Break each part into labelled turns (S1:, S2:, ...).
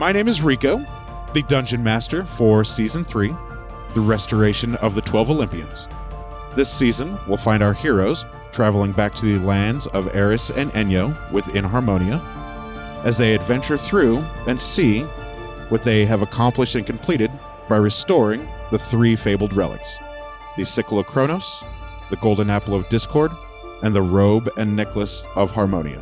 S1: My name is Rico, the Dungeon Master for Season 3, the restoration of the 12 Olympians. This season, we'll find our heroes traveling back to the lands of Eris and Enyo within Harmonia, as they adventure through and see what they have accomplished and completed by restoring the 3 fabled relics, the Sickle of Kronos, the Golden Apple of Discord, and the Robe and Necklace of Harmonia.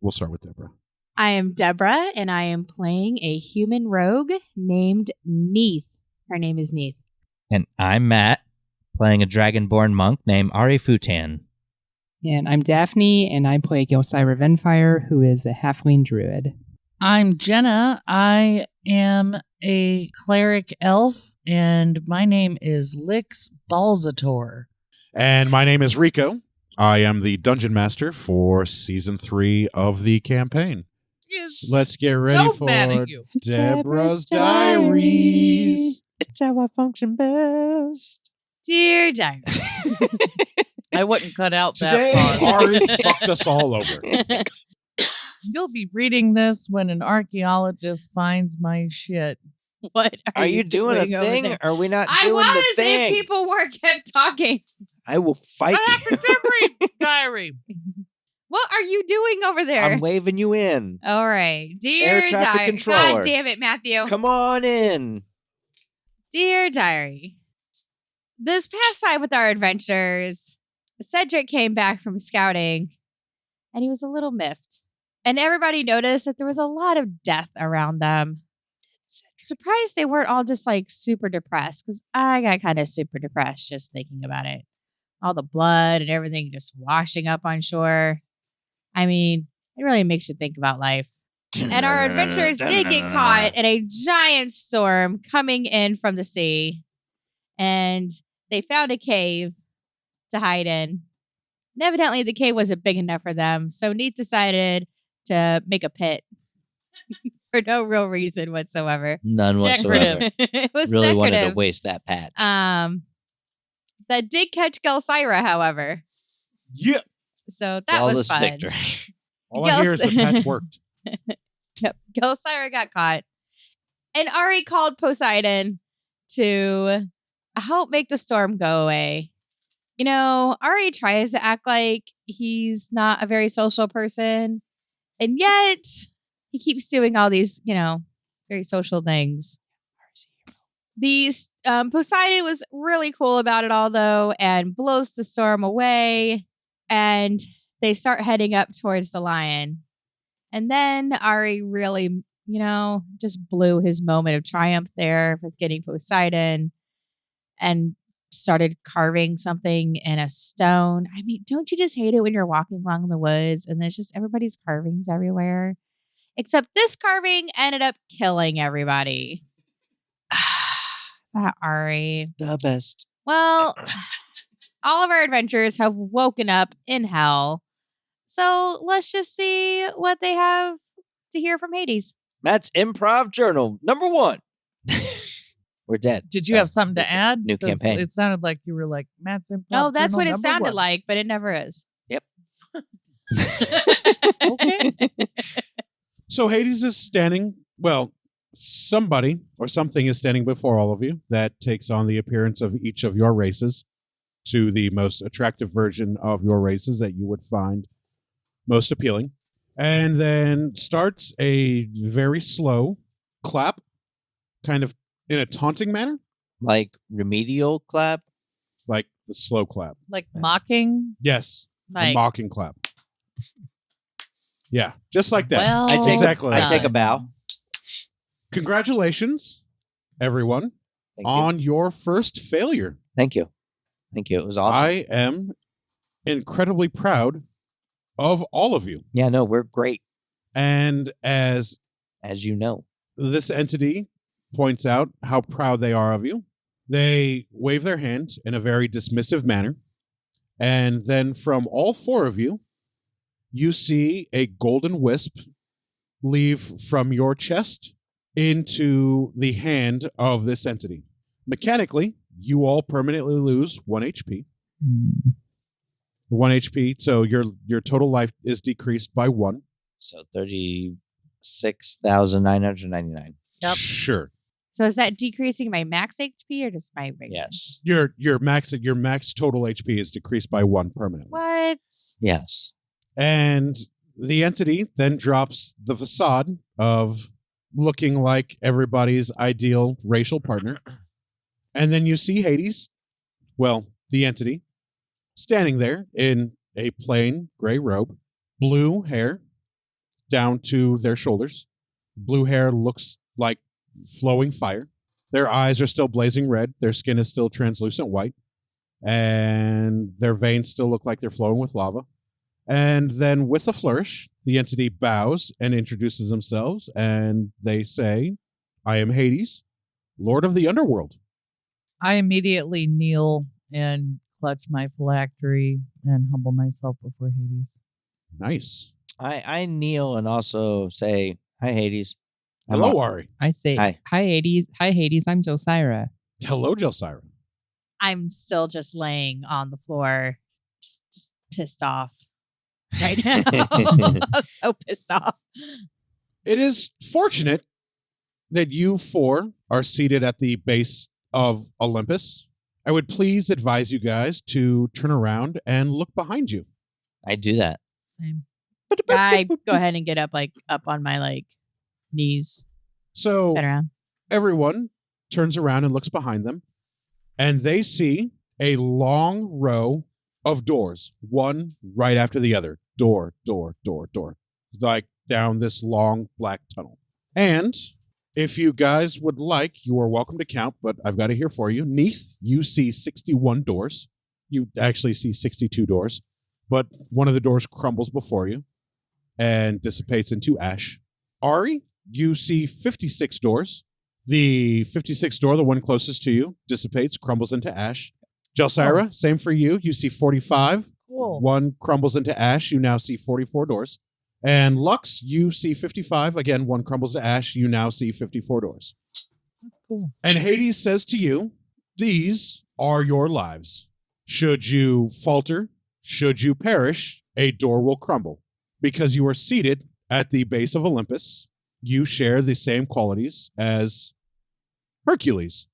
S1: We'll start with Deborah.
S2: I am Deborah, and I am playing a human rogue named Neith. Her name is Neith.
S3: And I'm Matt, playing a dragonborn monk named Ari Futan.
S4: And I'm Daphne, and I play Gilcyra Venfire, who is a halfling druid.
S5: I'm Jenna. I am a cleric elf, and my name is Lix Balzator.
S1: And my name is Rico. I am the Dungeon Master for Season 3 of the campaign.
S5: Yes.
S1: Let's get ready
S5: So
S1: for
S5: mad at you.
S1: Deborah's Diaries.
S3: It's how I function best.
S2: Dear Diary.
S5: I wouldn't cut out
S1: Today,
S5: that part.
S1: Ari fucked us all over.
S5: You'll be reading this when an archaeologist finds my shit.
S2: What
S3: Are you doing a
S2: over
S3: thing?
S2: there?
S3: Are we not
S2: I
S3: doing
S2: was
S3: the thing?
S2: if people weren't kept talking.
S3: I will fight
S5: What happened to every diary?
S2: What are you doing over there?
S3: I'm waving you in.
S2: All right. Dear
S3: Air traffic
S2: Diary.
S3: controller.
S2: God damn it, Matthew.
S3: Come on in.
S2: Dear Diary. This past time with our adventures, Cedric came back from scouting, and he was a little miffed. And everybody noticed that there was a lot of death around them. Surprised they weren't all just like super depressed, because I got kind of super depressed just thinking about it. All the blood and everything just washing up on shore. I mean, it really makes you think about life. And our adventurers did get caught in a giant storm coming in from the sea. And they found a cave to hide in. And evidently the cave wasn't big enough for them. So Neat decided to make a pit for no real reason whatsoever.
S3: None whatsoever.
S5: Decorative.
S2: It was
S3: Really
S2: decorative.
S3: wanted to waste that patch.
S2: That did catch Gelsira, however.
S1: Yeah.
S2: So that
S3: Flawless
S2: was fun.
S3: victory.
S1: All I hear is the patch worked.
S2: Yep. Gelsira got caught. And Ari called Poseidon to help make the storm go away. You know, Ari tries to act like he's not a very social person. And yet, he keeps doing all these, very social things. These Poseidon was really cool about it all, though, and blows the storm away. And they start heading up towards the lion. And then Ari really, just blew his moment of triumph there with getting Poseidon and started carving something in a stone. I mean, don't you just hate it when you're walking along in the woods and there's just everybody's carvings everywhere? Except this carving ended up killing everybody. That Ari.
S3: The best.
S2: Well, all of our adventurers have woken up in hell. So let's just see what they have to hear from Hades.
S3: Matt's improv journal number 1. We're dead.
S5: Did you have something to add?
S3: New
S5: 'Cause
S3: campaign.
S5: It sounded like you were like, Matt's improv.
S2: No, that's
S5: journal
S2: what it
S5: number
S2: sounded
S5: 1.
S2: like, but it never is.
S3: Yep.
S5: Okay.
S1: So Hades is standing, somebody or something is standing before all of you that takes on the appearance of each of your races to the most attractive version of your races that you would find most appealing. And then starts a very slow clap, kind of in a taunting manner,
S3: Like remedial clap.
S1: like the slow clap.
S5: Like mocking.
S1: Yes, a
S2: Like,
S1: mocking clap. Yeah, just like that.
S5: Well,
S3: I take
S1: Exactly.
S3: I take a bow.
S1: Congratulations, everyone,
S3: Thank you.
S1: on your first failure.
S3: Thank you. Thank you. It was awesome.
S1: I am incredibly proud of all of you.
S3: Yeah, no, we're great,
S1: And as
S3: as you know.
S1: this entity points out how proud they are of you, They wave their hand in a very dismissive manner. And then from all four of you, you see a golden wisp leave from your chest into the hand of this entity. Mechanically, you all permanently lose 1 HP. 1 HP, so your total life is decreased by 1.
S3: So 36,999.
S5: Yep.
S1: Sure.
S2: So is that decreasing my max HP or just my regular?
S3: Yes.
S1: Your max total HP is decreased by 1 permanently.
S2: What?
S3: Yes.
S1: And the entity then drops the facade of looking like everybody's ideal racial partner. And then you see Hades, well, the entity, standing there in a plain gray robe, blue hair down to their shoulders. Blue hair looks like flowing fire. Their eyes are still blazing red. Their skin is still translucent white. And their veins still look like they're flowing with lava. And then with a flourish, the entity bows and introduces themselves, and they say, I am Hades, Lord of the Underworld.
S5: I immediately kneel and clutch my phylactery and humble myself before Hades.
S1: Nice.
S3: I kneel and also say, hi, Hades.
S1: Hello, Ari.
S4: I say,
S3: Hi.
S4: Hi, Hades. Hi, Hades. I'm Josira.
S1: Hello, Jelsira.
S2: I'm still just laying on the floor, just pissed off right now. I'm so pissed off.
S1: It is fortunate that you four are seated at the base of Olympus. I would please advise you guys to turn around and look behind you.
S3: I do that.
S5: Same.
S2: I go ahead and get up on my knees.
S1: So
S2: Turn around.
S1: everyone turns around and looks behind them, and they see a long row of doors, one right after the other. Door, door, door, door. Like down this long black tunnel. And if you guys would like, you are welcome to count, but I've got it here for you. Neath, you see 61 doors. You actually see 62 doors, but one of the doors crumbles before you and dissipates into ash. Ari, you see 56 doors. The 56th door, the one closest to you, dissipates, crumbles into ash. Jelsira, same for you. You see 45.
S5: Cool.
S1: One crumbles into ash. You now see 44 doors. And Lux, you see 55. Again, one crumbles to ash. You now see 54 doors.
S5: That's cool.
S1: And Hades says to you, these are your lives. Should you falter, should you perish, a door will crumble. Because you are seated at the base of Olympus, you share the same qualities as Hercules.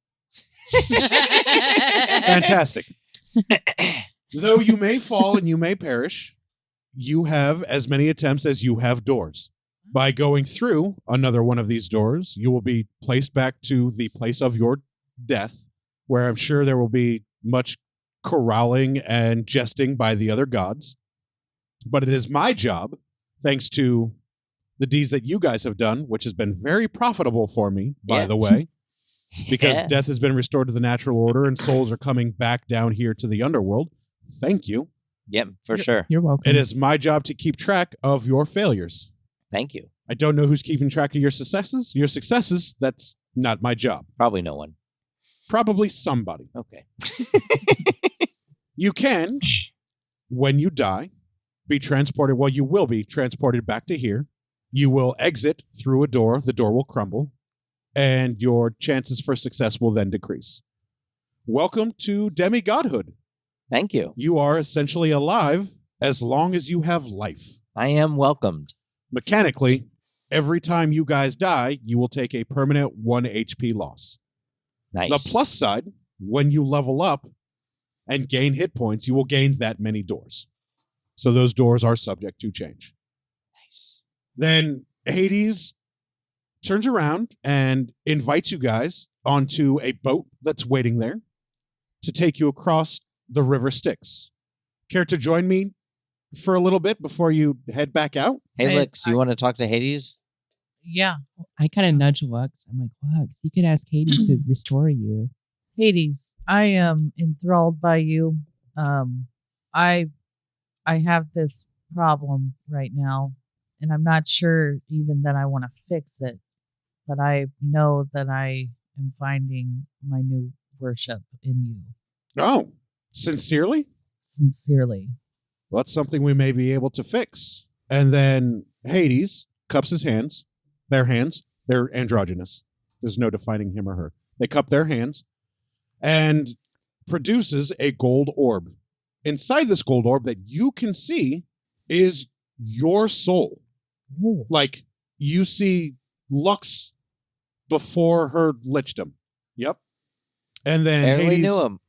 S1: Fantastic. Though you may fall and you may perish, you have as many attempts as you have doors. By going through another one of these doors, you will be placed back to the place of your death, where I'm sure there will be much carousing and jesting by the other gods. But it is my job, thanks to the deeds that you guys have done, which has been very profitable for me, by the way, because death has been restored to the natural order and souls are coming back down here to the underworld. Thank you.
S3: Yep, for sure.
S4: You're welcome.
S1: It is my job to keep track of your failures.
S3: Thank you.
S1: I don't know who's keeping track of your successes. Your successes, that's not my job.
S3: Probably no one.
S1: Probably somebody.
S3: Okay.
S1: You can, when you die, be transported. Well, you will be transported back to here. You will exit through a door. The door will crumble, and your chances for success will then decrease. Welcome to demigodhood.
S3: Thank you.
S1: You are essentially alive as long as you have life.
S3: I am welcomed.
S1: Mechanically, every time you guys die, you will take a permanent 1 HP loss.
S3: Nice.
S1: The plus side, when you level up and gain hit points, you will gain that many doors. So those doors are subject to change.
S3: Nice.
S1: Then Hades turns around and invites you guys onto a boat that's waiting there to take you across the river Styx. Care to join me for a little bit before you head back out?
S3: Hey,
S5: Hey,
S3: Lix, you want to talk to Hades?
S5: Yeah.
S4: I kind of nudge Lux. I'm like, Lux, you could ask Hades to restore you.
S5: Hades, I am enthralled by you. I have this problem right now, and I'm not sure even that I want to fix it, but I know that I am finding my new worship in you.
S1: Oh, sincerely?
S5: Sincerely.
S1: Well, that's something we may be able to fix. And then Hades cups his hands. Their hands. They're androgynous. There's no defining him or her. They cup their hands and produces a gold orb. Inside this gold orb that you can see is your soul.
S5: Ooh.
S1: Like, you see Lux before her lichdom. Yep. And then
S3: Barely
S1: Hades
S3: knew him.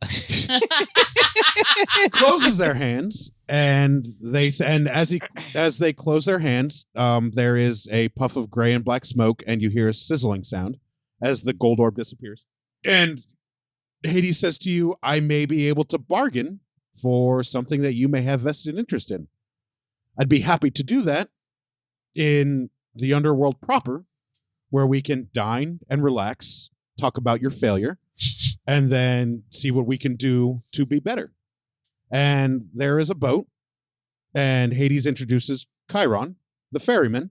S1: closes their hands, and as they close their hands, there is a puff of gray and black smoke, and you hear a sizzling sound as the gold orb disappears. And Hades says to you, I may be able to bargain for something that you may have vested interest in. I'd be happy to do that in the underworld proper, where we can dine and relax, talk about your failure, and then see what we can do to be better. And there is a boat, and Hades introduces Chiron, the ferryman,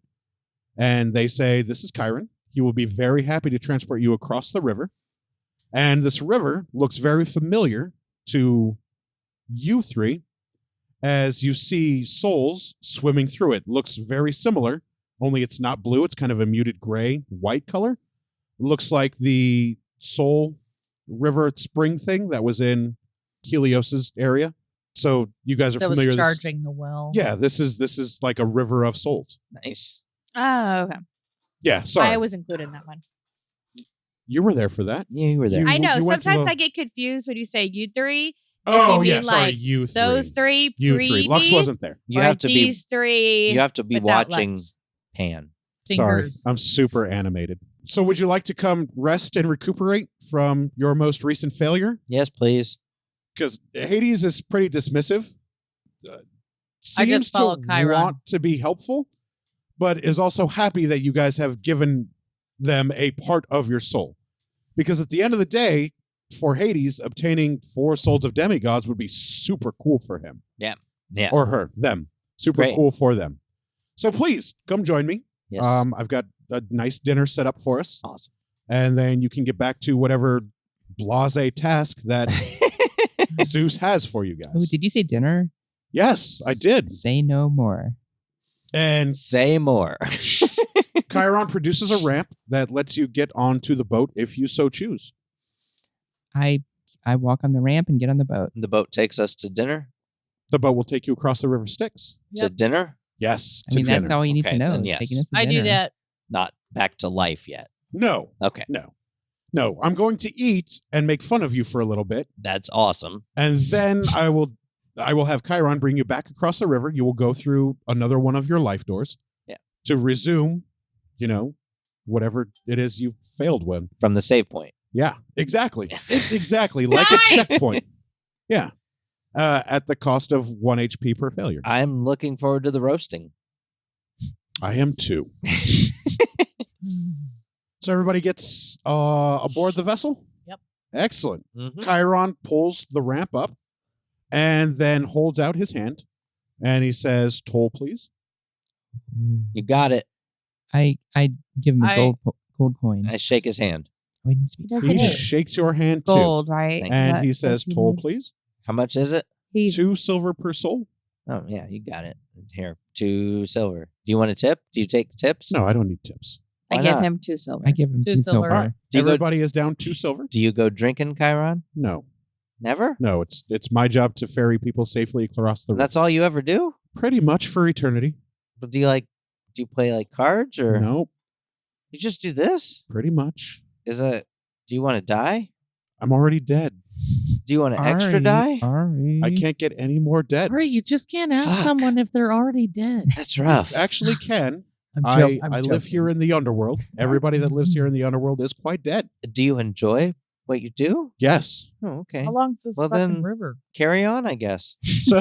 S1: and they say, this is Chiron. He will be very happy to transport you across the river. And this river looks very familiar to you three, as you see souls swimming through it. Looks very similar, only it's not blue. It's kind of a muted gray, white color. Looks like the Soul River Spring thing that was in Helios's area. So you guys are
S5: That
S1: familiar.
S5: was charging the well.
S1: Yeah, this is like a river of souls.
S3: Nice.
S2: Oh, okay.
S1: Yeah, sorry.
S2: I was included in that one.
S1: You were there for that.
S3: Yeah, you were there.
S1: You-
S2: I know.
S1: went to
S2: Sometimes
S1: the-
S2: I get confused when you say you three.
S1: Oh,
S2: you
S1: yeah,
S2: mean
S1: sorry,
S2: like
S1: you three.
S2: Those three.
S1: You three. Lux
S2: pre-me,
S1: wasn't there.
S3: You
S2: or
S3: have to be.
S2: these three.
S3: You have to be
S2: without
S3: watching
S2: Lux.
S3: Pan.
S1: Sorry,
S5: Fingers.
S1: I'm super animated. So would you like to come rest and recuperate from your most recent failure?
S3: Yes, please.
S1: Because Hades is pretty dismissive.
S5: I
S1: Seems
S5: just follow
S1: to
S5: Chiron.
S1: want to be helpful, but is also happy that you guys have given them a part of your soul. Because at the end of the day, for Hades, obtaining 4 souls of demigods would be super cool for him.
S3: Yeah.
S1: Or her, them. Super
S3: Great.
S1: cool for them. So please, come join me.
S3: Yes.
S1: I've got a nice dinner set up for us.
S3: Awesome.
S1: And then you can get back to whatever blase task that Zeus has for you guys.
S4: Oh, did you say dinner?
S1: Yes, I did.
S4: Say no more.
S1: And
S3: Say more.
S1: Chiron produces a ramp that lets you get onto the boat if you so choose.
S4: I walk on the ramp and get on the boat.
S3: The boat takes us to dinner.
S1: The boat will take you across the river Styx.
S3: To
S5: Yep.
S3: dinner.
S1: Yes,
S4: I mean,
S1: to
S4: that's
S1: dinner.
S4: all you need
S3: Okay,
S4: to know.
S3: then
S4: It's
S3: yes.
S4: taking us to
S5: I do
S4: dinner.
S5: that.
S3: Not back to life yet.
S1: No,
S3: Okay.
S1: no. I'm going to eat and make fun of you for a little bit,
S3: That's awesome.
S1: and then I will have Chiron bring you back across the river. You will go through another one of your life doors.
S3: Yeah.
S1: To resume, whatever it is you failed with.
S3: From the save point.
S1: Yeah, exactly. Exactly. Like a
S2: Nice!
S1: checkpoint. Yeah. At the cost of 1 HP per failure.
S3: I'm looking forward to the roasting.
S1: I am too. So everybody gets aboard the vessel?
S5: Yep.
S1: Excellent.
S3: Mhm.
S1: Chiron pulls the ramp up and then holds out his hand and he says, toll, please.
S3: You got it.
S4: I give him a
S5: I-
S4: gold coin.
S3: I shake his hand.
S4: Oh, he needs to be
S2: Does
S1: He
S2: it
S4: kind.
S2: is.
S1: shakes your hand too.
S2: Gold, right?
S3: Thank
S1: And
S2: What
S1: he
S2: does
S1: says,
S2: he
S1: toll,
S2: need?
S1: please.
S3: How much is it?
S2: He's
S1: 2 silver per soul.
S3: Oh, yeah, you got it. Here, 2 silver. Do you want a tip? Do you take tips?
S1: No, I don't need tips.
S2: I
S3: Why
S2: give
S3: not?
S2: him 2 silver.
S4: I give him
S5: 2
S4: 2
S5: silver.
S4: silver.
S1: All right.
S3: Do you go-
S1: Everybody is down 2 silver?
S3: Do you go drinking, Chiron?
S1: No.
S3: Never?
S1: No, it's my job to ferry people safely across the river.
S3: That's all you ever do?
S1: Pretty much for eternity.
S3: But do you play like cards or
S1: Nope,
S3: you just do this?
S1: pretty much.
S3: Do you want to die?
S1: I'm already dead.
S3: Do you want to extra
S4: Ari,
S3: die?
S4: Ari.
S1: I can't get any more dead.
S5: Hurry, you just can't ask
S3: Fuck.
S5: someone if they're already dead.
S3: That's rough.
S1: Actually can.
S5: I'm
S1: I
S5: joking.
S1: live here in the underworld. Everybody that lives here in the underworld is quite dead.
S3: Do you enjoy what you do?
S1: Yes.
S3: Oh, okay.
S5: How long's this
S3: Well,
S5: fucking
S3: then-
S5: river?
S3: Carry on, I guess.
S1: So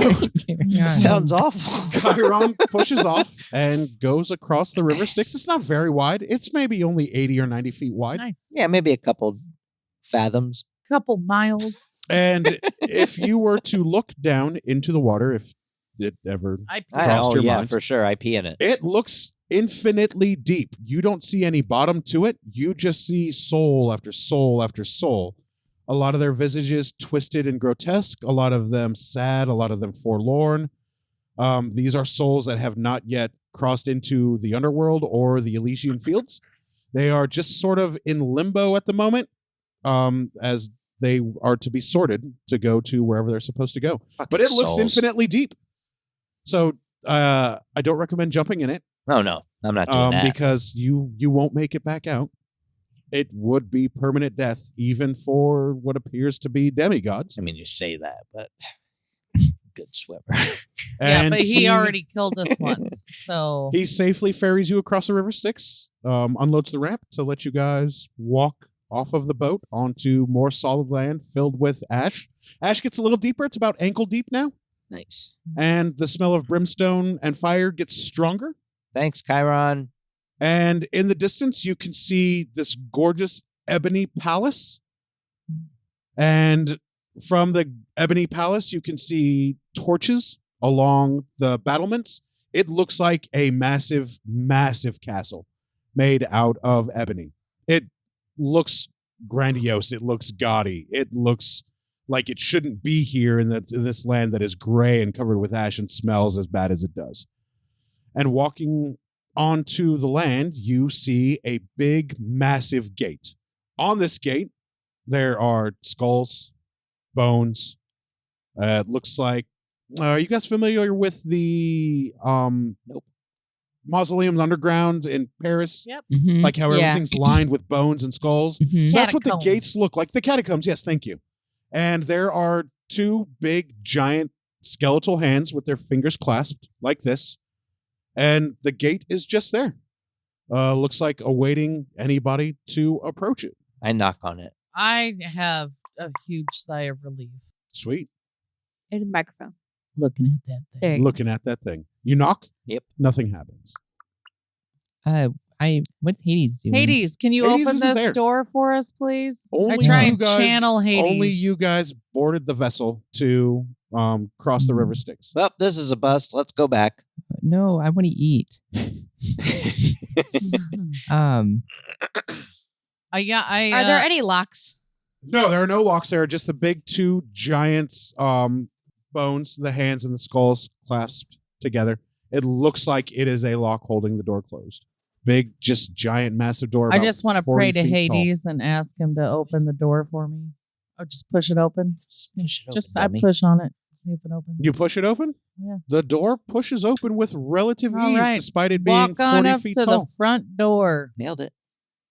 S4: Yeah.
S3: Sounds awful.
S1: Chiron pushes off and goes across the river Styx. It's not very wide. It's maybe only 80 or 90 feet wide.
S5: Nice.
S3: Yeah, maybe a couple fathoms.
S5: Couple miles.
S1: And if you were to look down into the water, if it ever crossed your mind,
S3: for sure. I pee in it.
S1: it looks infinitely deep. You don't see any bottom to it. You just see soul after soul after soul A lot of their visages twisted and grotesque, a lot of them sad, a lot of them forlorn. These are souls that have not yet crossed into the underworld or the Elysian fields. They are just sort of in limbo at the moment, as they are to be sorted to go to wherever they're supposed to go. But it looks infinitely deep. So I don't recommend jumping in it.
S3: Oh, no. I'm not doing that.
S1: Because you won't make it back out. It would be permanent death, even for what appears to be demigods.
S3: I mean, you say that, but good swimmer.
S5: Yeah, but he already killed us once, so
S1: he safely ferries you across the river Styx, unloads the ramp to let you guys walk off of the boat onto more solid land filled with ash. Ash gets a little deeper. It's about ankle deep now.
S3: Nice.
S1: And the smell of brimstone and fire gets stronger.
S3: Thanks, Chiron.
S1: And in the distance, you can see this gorgeous ebony palace. And from the ebony palace, you can see torches along the battlements. It looks like a massive, massive castle made out of ebony. It looks grandiose. It looks gaudy. It looks like it shouldn't be here in this land that is gray and covered with ash and smells as bad as it does. And walking onto the land, you see a big, massive gate. On this gate, there are skulls, bones. It looks like... are you guys familiar with the mausoleums underground in Paris?
S5: Yep.
S4: Mhm.
S1: Like how everything's lined with bones and skulls?
S4: Mhm.
S1: So that's what the
S5: Catacombs.
S1: gates look like. The catacombs, yes, thank you. And there are two big, giant skeletal hands with their fingers clasped like this. And the gate is just there. Looks like awaiting anybody to approach it.
S3: I knock on it.
S5: I have a huge sigh of relief
S1: Sweet.
S2: Into the microphone.
S5: looking at that thing.
S2: There you go.
S1: Looking at that thing. You knock?
S3: Yep.
S1: Nothing happens.
S4: What's Hades doing?
S5: Hades, can you
S1: Hades
S5: open
S1: isn't
S5: this
S1: there.
S5: door for us, please?
S1: Only
S5: I try
S1: you
S5: and
S1: guys-
S5: channel Hades.
S1: Only you guys boarded the vessel to cross the river Styx.
S3: Well, this is a bust. Let's go back.
S4: No, I want to eat.
S5: Yeah,
S2: Are there any locks?
S1: No, there are no locks there. Just the big two giant bones, the hands and the skulls clasped together. It looks like it is a lock holding the door closed. Big, just giant, massive door.
S5: I
S1: about
S5: just want to
S1: 40
S5: pray to
S1: feet tall.
S5: Hades and ask him to open the door for me. Or just push it open.
S3: Just push it open,
S5: Just I
S3: dummy.
S5: push on it. See if it opens.
S1: You push it open?
S5: Yeah.
S1: The door pushes open with relative
S5: All
S1: ease,
S5: right.
S1: despite it being
S5: Walk on
S1: 40
S5: up
S1: feet
S5: to
S1: tall.
S5: the front door.
S3: Nailed it.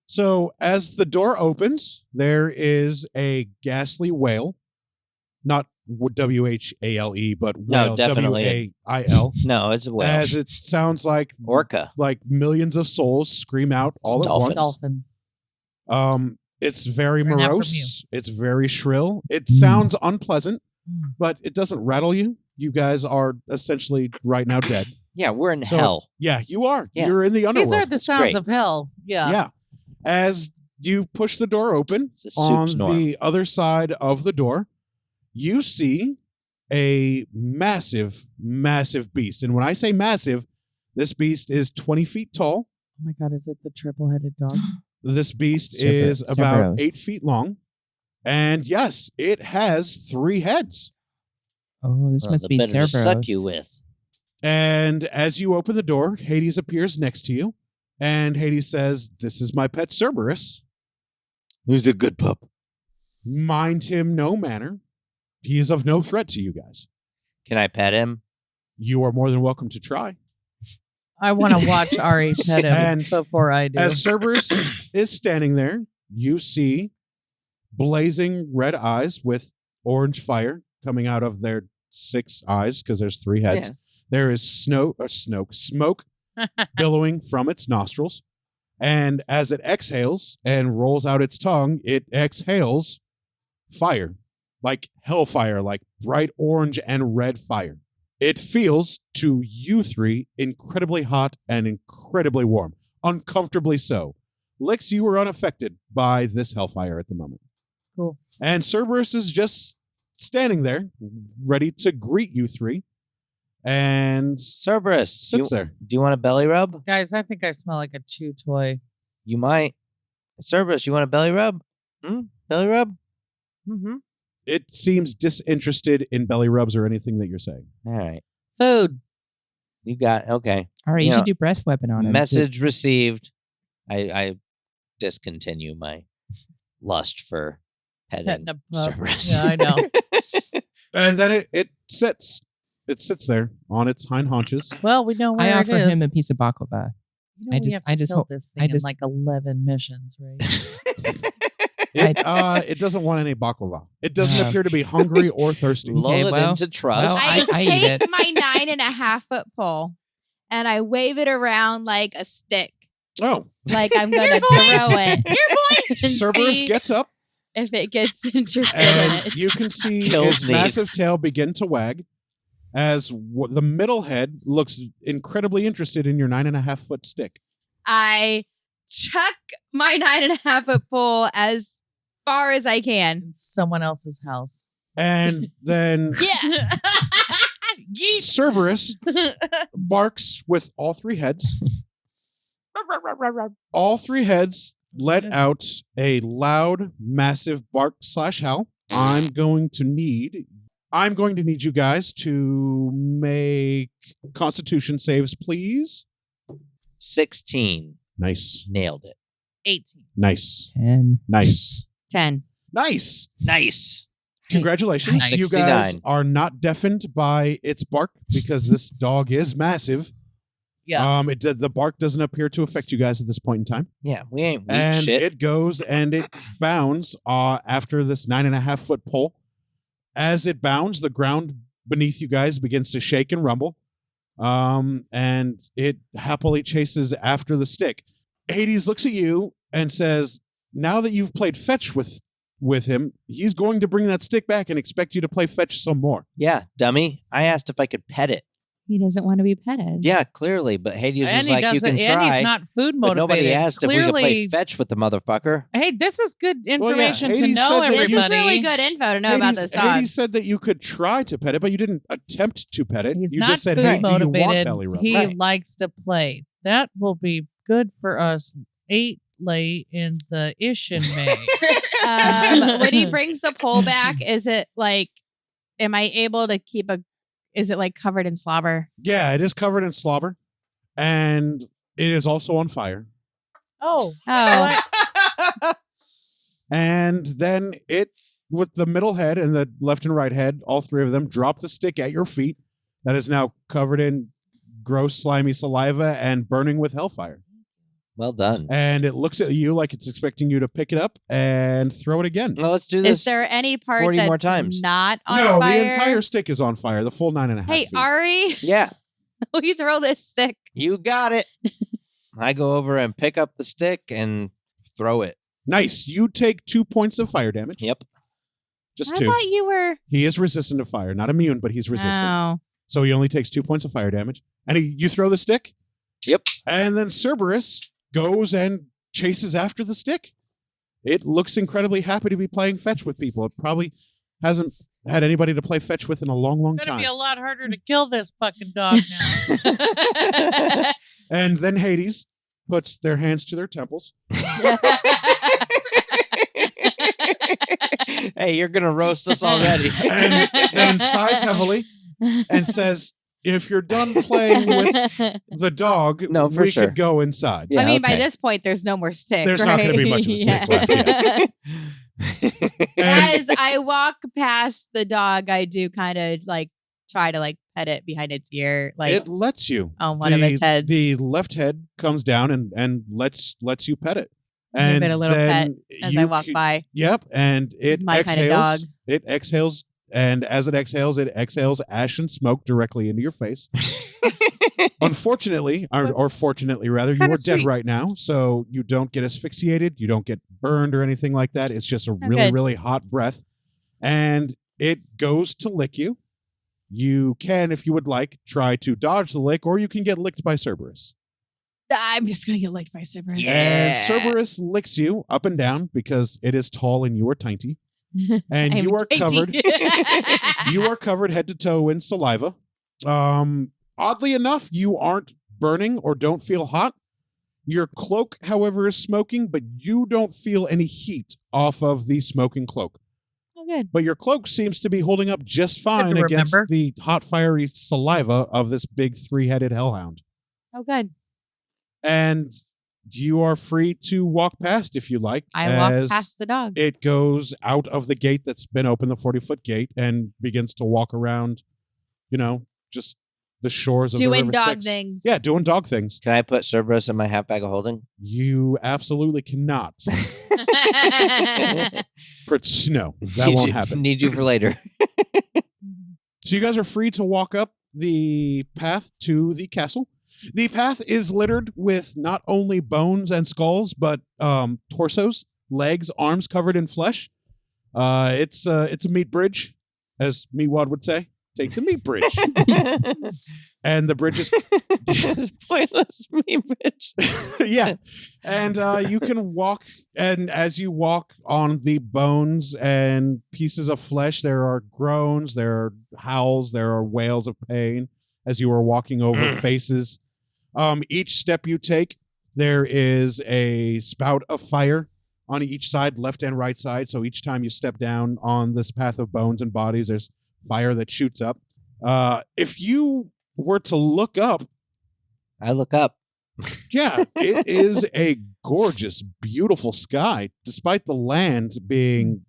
S1: So as the door opens, there is a ghastly wail. Not W-H-A-L-E, but
S3: No,
S1: wail,
S3: definitely.
S1: W-A-I-L.
S3: No, it's a whale.
S1: As it sounds like
S3: Orca.
S1: millions of souls scream out all at
S3: Dolphins.
S1: once.
S5: Dolphin.
S1: It's very
S5: They're not from you.
S1: morose. It's very shrill. It sounds unpleasant,
S5: Mm.
S1: but it doesn't rattle you. You guys are essentially right now dead.
S3: Yeah, we're in
S1: So-
S3: hell.
S1: Yeah, you are.
S3: Yeah.
S1: You're in the underworld.
S5: These are the sounds
S3: great.
S5: of hell. Yeah.
S1: Yeah. As you push the door open,
S3: It's a soup's
S1: on
S3: norm.
S1: the other side of the door, you see a massive, massive beast. And when I say massive, this beast is 20 feet tall.
S5: Oh my God, is it the triple-headed dog?
S1: This beast
S4: Cerberus.
S1: is about
S4: Cerberus.
S1: 8 feet long. And yes, it has 3 heads.
S4: Oh, this
S3: Well,
S4: must
S3: the
S4: be
S3: better to
S4: Cerberus.
S3: suck you with.
S1: And as you open the door, Hades appears next to you. And Hades says, "This is my pet Cerberus.
S3: Who's a good pup?
S1: Mind him no manner. He is of no threat to you guys.
S3: Can I pet him?
S1: You are more than welcome to try."
S5: I want to watch Ari pet him
S1: And
S5: before I do.
S1: As Cerberus is standing there, you see blazing red eyes with orange fire coming out of their 6 eyes, because there's 3 heads.
S3: Yeah.
S1: There is smoke billowing from its nostrils. And as it exhales and rolls out its tongue, it exhales fire, like hellfire, like bright orange and red fire. It feels to you 3 incredibly hot and incredibly warm, uncomfortably so. Lix, you are unaffected by this hellfire at the moment.
S5: Cool.
S1: And Cerberus is just standing there, ready to greet you 3, and
S3: Cerberus, do
S1: sits there.
S3: you want a belly rub?
S5: Guys, I think I smell like a chew toy.
S3: You might. Cerberus, you want a belly rub? Belly rub? Mm-hmm.
S1: It seems disinterested in belly rubs or anything that you're saying.
S3: All right.
S5: Food.
S3: You got okay.
S4: All right,
S3: You
S4: you
S3: know,
S4: should do breath weapon on him.
S3: Message received. I discontinue my lust for petting
S5: Petting a pup.
S3: Cerberus.
S5: Yeah, I know.
S1: And then it sits. It sits there on its hind haunches.
S5: Well, we know where
S4: I
S5: it
S4: offer
S5: is.
S4: him a piece of baklava.
S5: You know,
S4: I
S5: we
S4: just-
S5: have to
S4: I just
S5: kill
S4: hope-
S5: this
S4: I
S5: thing
S4: just-
S5: in like 11 missions, right?
S1: It doesn't want any baklava. It doesn't appear to be hungry or thirsty.
S3: Lull it
S4: well-
S3: into trust.
S4: well,
S2: I
S4: I eat
S2: take
S4: it.
S2: my 9.5-foot pole and I wave it around like a stick,
S1: Oh,
S2: like I'm gonna throw it. and
S1: Cerberus
S2: see
S1: gets up,
S2: if it gets interested in
S1: and
S2: it.
S1: you can see
S3: Kills
S1: its
S3: me.
S1: massive tail begin to wag as the middle head looks incredibly interested in your 9.5-foot stick.
S2: I chuck my 9.5-foot pole as far as I can.
S5: In someone else's house.
S1: And then
S2: Yeah.
S1: Cerberus barks with all three heads. All three heads let out a loud, massive bark / howl. I'm going to need you guys to make Constitution saves, please.
S3: 16.
S1: Nice.
S3: Nailed it.
S5: 18.
S1: Nice.
S4: 10.
S1: Nice.
S2: 10.
S1: Nice.
S3: Nice.
S1: Congratulations.
S5: Nice.
S1: You guys
S3: 69.
S1: are not deafened by its bark because this dog is massive.
S5: Yeah.
S1: The bark doesn't appear to affect you guys at this point in time.
S3: Yeah, we ain't weak
S1: And
S3: shit.
S1: it goes and it bounds after this 9.5-foot pole. As it bounds, the ground beneath you guys begins to shake and rumble. And it happily chases after the stick. Hades looks at you and says, now that you've played fetch with him, he's going to bring that stick back and expect you to play fetch some more.
S3: Yeah, dummy. I asked if I could pet it.
S2: He doesn't want to be petted.
S3: Yeah, clearly, but Hades
S5: and
S3: was
S5: he
S3: like, you
S5: doesn't,
S3: can
S5: and
S3: try.
S5: he's not food
S3: but
S5: motivated.
S3: nobody asked if we could play
S5: Clearly-
S3: fetch with the motherfucker.
S5: Hey, this is good
S1: Well, yeah,
S5: information to
S1: Hades
S5: know,
S1: said that
S2: This
S5: everybody.
S2: is really good info to know about this dog.
S1: Hades said that you could try to pet it, but you didn't attempt to pet it.
S5: He's
S1: you
S5: not
S1: just said,
S5: food
S1: hey, do you want
S5: motivated.
S1: belly rub?
S5: He
S3: Right.
S5: likes to play. That will be good for us 8 lay in the Ishin May.
S2: When he brings the pole back, is it like, am I able to keep is it like covered in slobber?
S1: Yeah, it is covered in slobber, and it is also on fire.
S5: Oh.
S2: Oh,
S1: And then it, with the middle head and the left and right head, all three of them drop the stick at your feet that is now covered in gross, slimy saliva and burning with hellfire.
S3: Well done.
S1: And it looks at you like it's expecting you to pick it up and throw it again.
S3: Well, let's do this.
S2: is there any part
S3: 40
S2: that's
S3: more times.
S2: not on
S1: No,
S2: fire?
S1: the entire stick is on fire, the full 9.5
S2: Hey,
S1: feet.
S2: Ari,
S3: Yeah,
S2: we throw this stick.
S3: you got it. I go over and pick up the stick and throw it.
S1: Nice. You take 2 points of fire damage.
S3: Yep.
S1: Just
S2: I
S1: 2.
S2: thought you were.
S1: He is resistant to fire. Not immune, but he's resistant.
S2: Oh.
S1: So he only takes 2 points of fire damage. And you throw the stick?
S3: Yep.
S1: And then Cerberus goes and chases after the stick. It looks incredibly happy to be playing fetch with people. It probably hasn't had anybody to play fetch with in a long, long
S5: It's going
S1: time.
S5: to be a lot harder to kill this fucking dog now.
S1: And then Hades puts their hands to their temples.
S3: Hey, you're gonna roast us already.
S1: And then sighs heavily and says, if you're done playing with the dog,
S3: No, for
S1: we
S3: sure.
S1: could go inside.
S3: Yeah,
S2: I mean, by
S3: okay.
S2: this point, there's no more stick.
S1: There's not
S2: right?
S1: gonna be much of a stick left,
S2: yeah. As I walk past the dog, I do kind of like try to like pet it behind its ear, like
S1: It lets you.
S2: on one of its heads.
S1: The left head comes down and lets you pet it.
S2: Give
S1: And
S2: it a little
S1: then
S2: as
S1: you
S2: I walk by.
S1: Yep, and
S2: This
S1: it
S2: is my
S1: exhales.
S2: kind of dog.
S1: It exhales, and as it exhales ash and smoke directly into your face. Unfortunately, or fortunately rather, you
S5: kinda
S1: are dead
S5: sweet.
S1: right now, so you don't get asphyxiated, you don't get burned or anything like that. It's just a really,
S2: good.
S1: really hot breath, and it goes to lick you. You can, if you would like, try to dodge the lick, or you can get licked by Cerberus.
S2: I'm just gonna get licked by Cerberus.
S1: And Cerberus licks you up and down because it is tall and you are tiny. And
S2: I'm
S1: you are
S2: dainty.
S1: covered. You are covered head to toe in saliva. Oddly enough, you aren't burning or don't feel hot. Your cloak, however, is smoking, but you don't feel any heat off of the smoking cloak.
S2: Oh, good.
S1: But your cloak seems to be holding up just fine
S5: to
S1: against
S5: remember.
S1: the hot, fiery saliva of this big 3-headed hellhound.
S2: Oh, good.
S1: And you are free to walk past if you like.
S2: I walk
S1: as
S2: past the dog.
S1: It goes out of the gate that's been open, the 40-foot gate, and begins to walk around, just the shores of the
S2: Doing
S1: river
S2: dog
S1: Styx.
S2: things.
S1: Yeah, doing dog things.
S3: Can I put Cerberus in my half bag of holding?
S1: You absolutely cannot. No, that
S3: Need
S1: won't
S3: you-
S1: happen.
S3: Need you for later.
S1: So you guys are free to walk up the path to the castle. The path is littered with not only bones and skulls, but torsos, legs, arms covered in flesh. It's a meat bridge, as Meatwad would say. Take the meat bridge. And the bridge is
S3: It's pointless, me, bitch.
S1: yeah. And you can walk, and as you walk on the bones and pieces of flesh, there are groans, there are howls, there are wails of pain as you are walking over faces. Each step you take, there is a spout of fire on each side, left and right side. So each time you step down on this path of bones and bodies, there's fire that shoots up. If you were to look up,
S3: I look up.
S1: yeah, it is a gorgeous, beautiful sky, despite the land being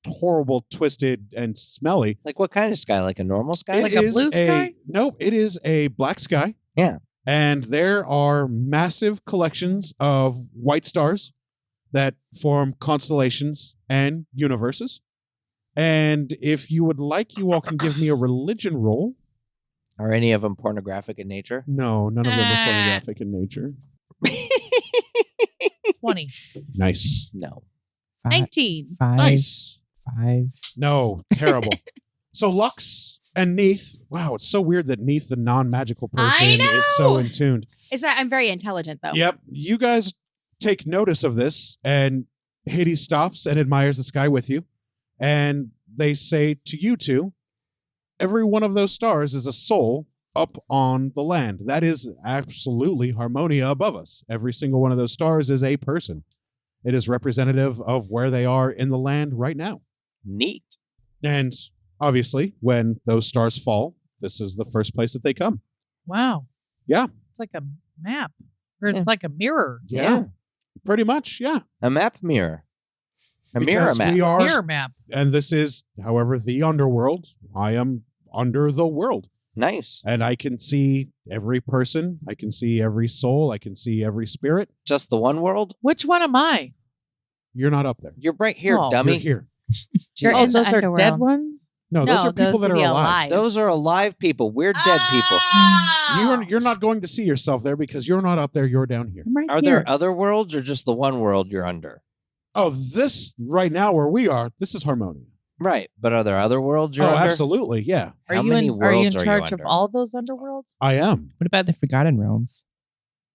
S1: horrible, twisted, and smelly.
S3: Like what kind of sky? Like a normal sky?
S5: Like a
S1: is
S5: blue sky?
S1: No, it is a black sky.
S3: Yeah.
S1: And there are massive collections of white stars that form constellations and universes. And if you would like, you all can give me a religion roll.
S3: Are any of them pornographic in nature?
S1: No, none of them are pornographic in nature.
S5: 20.
S1: Nice.
S3: No.
S2: 19.
S4: Five.
S1: Nice.
S4: 5.
S1: No, terrible. So Lux and Neath, wow, it's so weird that Neath, the non-magical person, is so
S2: know!
S1: in tuned.
S2: Is that I'm very intelligent though.
S1: Yep. You guys take notice of this, and Hades stops and admires the sky with you. And they say to you two, every one of those stars is a soul up on the land. That is absolutely Harmonia above us. Every single one of those stars is a person. It is representative of where they are in the land right now.
S3: Neat.
S1: And obviously, when those stars fall, this is the first place that they come.
S5: Wow.
S1: Yeah.
S5: It's like a map. Or it's like a mirror.
S3: Yeah.
S1: Pretty much, yeah.
S3: A map mirror. A mirror
S1: Because
S3: map.
S1: we are,
S5: Mirror map.
S1: and this is, however, the underworld. I am under the world.
S3: Nice.
S1: And I can see every person. I can see every soul. I can see every spirit.
S3: Just the one world?
S5: Which one am I?
S1: You're not up there.
S3: You're right here,
S5: Oh,
S3: dummy.
S1: You're here.
S2: You're
S3: Jesus.
S5: Oh,
S2: in the
S5: those are dead
S2: underworld.
S5: ones?
S1: No, those are people that
S2: would
S1: are
S2: be
S1: alive.
S3: Those are alive people. We're dead people.
S1: You're not going to see yourself there because you're not up there. You're down here.
S5: I'm right
S3: Are
S5: here.
S3: there other worlds or just the one world you're under?
S1: Oh, this right now where we are, this is Harmonia.
S3: Right. But are there other worlds you're
S1: Oh,
S3: under?
S1: absolutely. Yeah,
S5: Are
S3: How
S5: you
S3: many
S5: in
S3: worlds are you
S5: charge of
S3: under?
S5: all those underworlds?
S1: I am.
S4: What about the Forgotten Realms?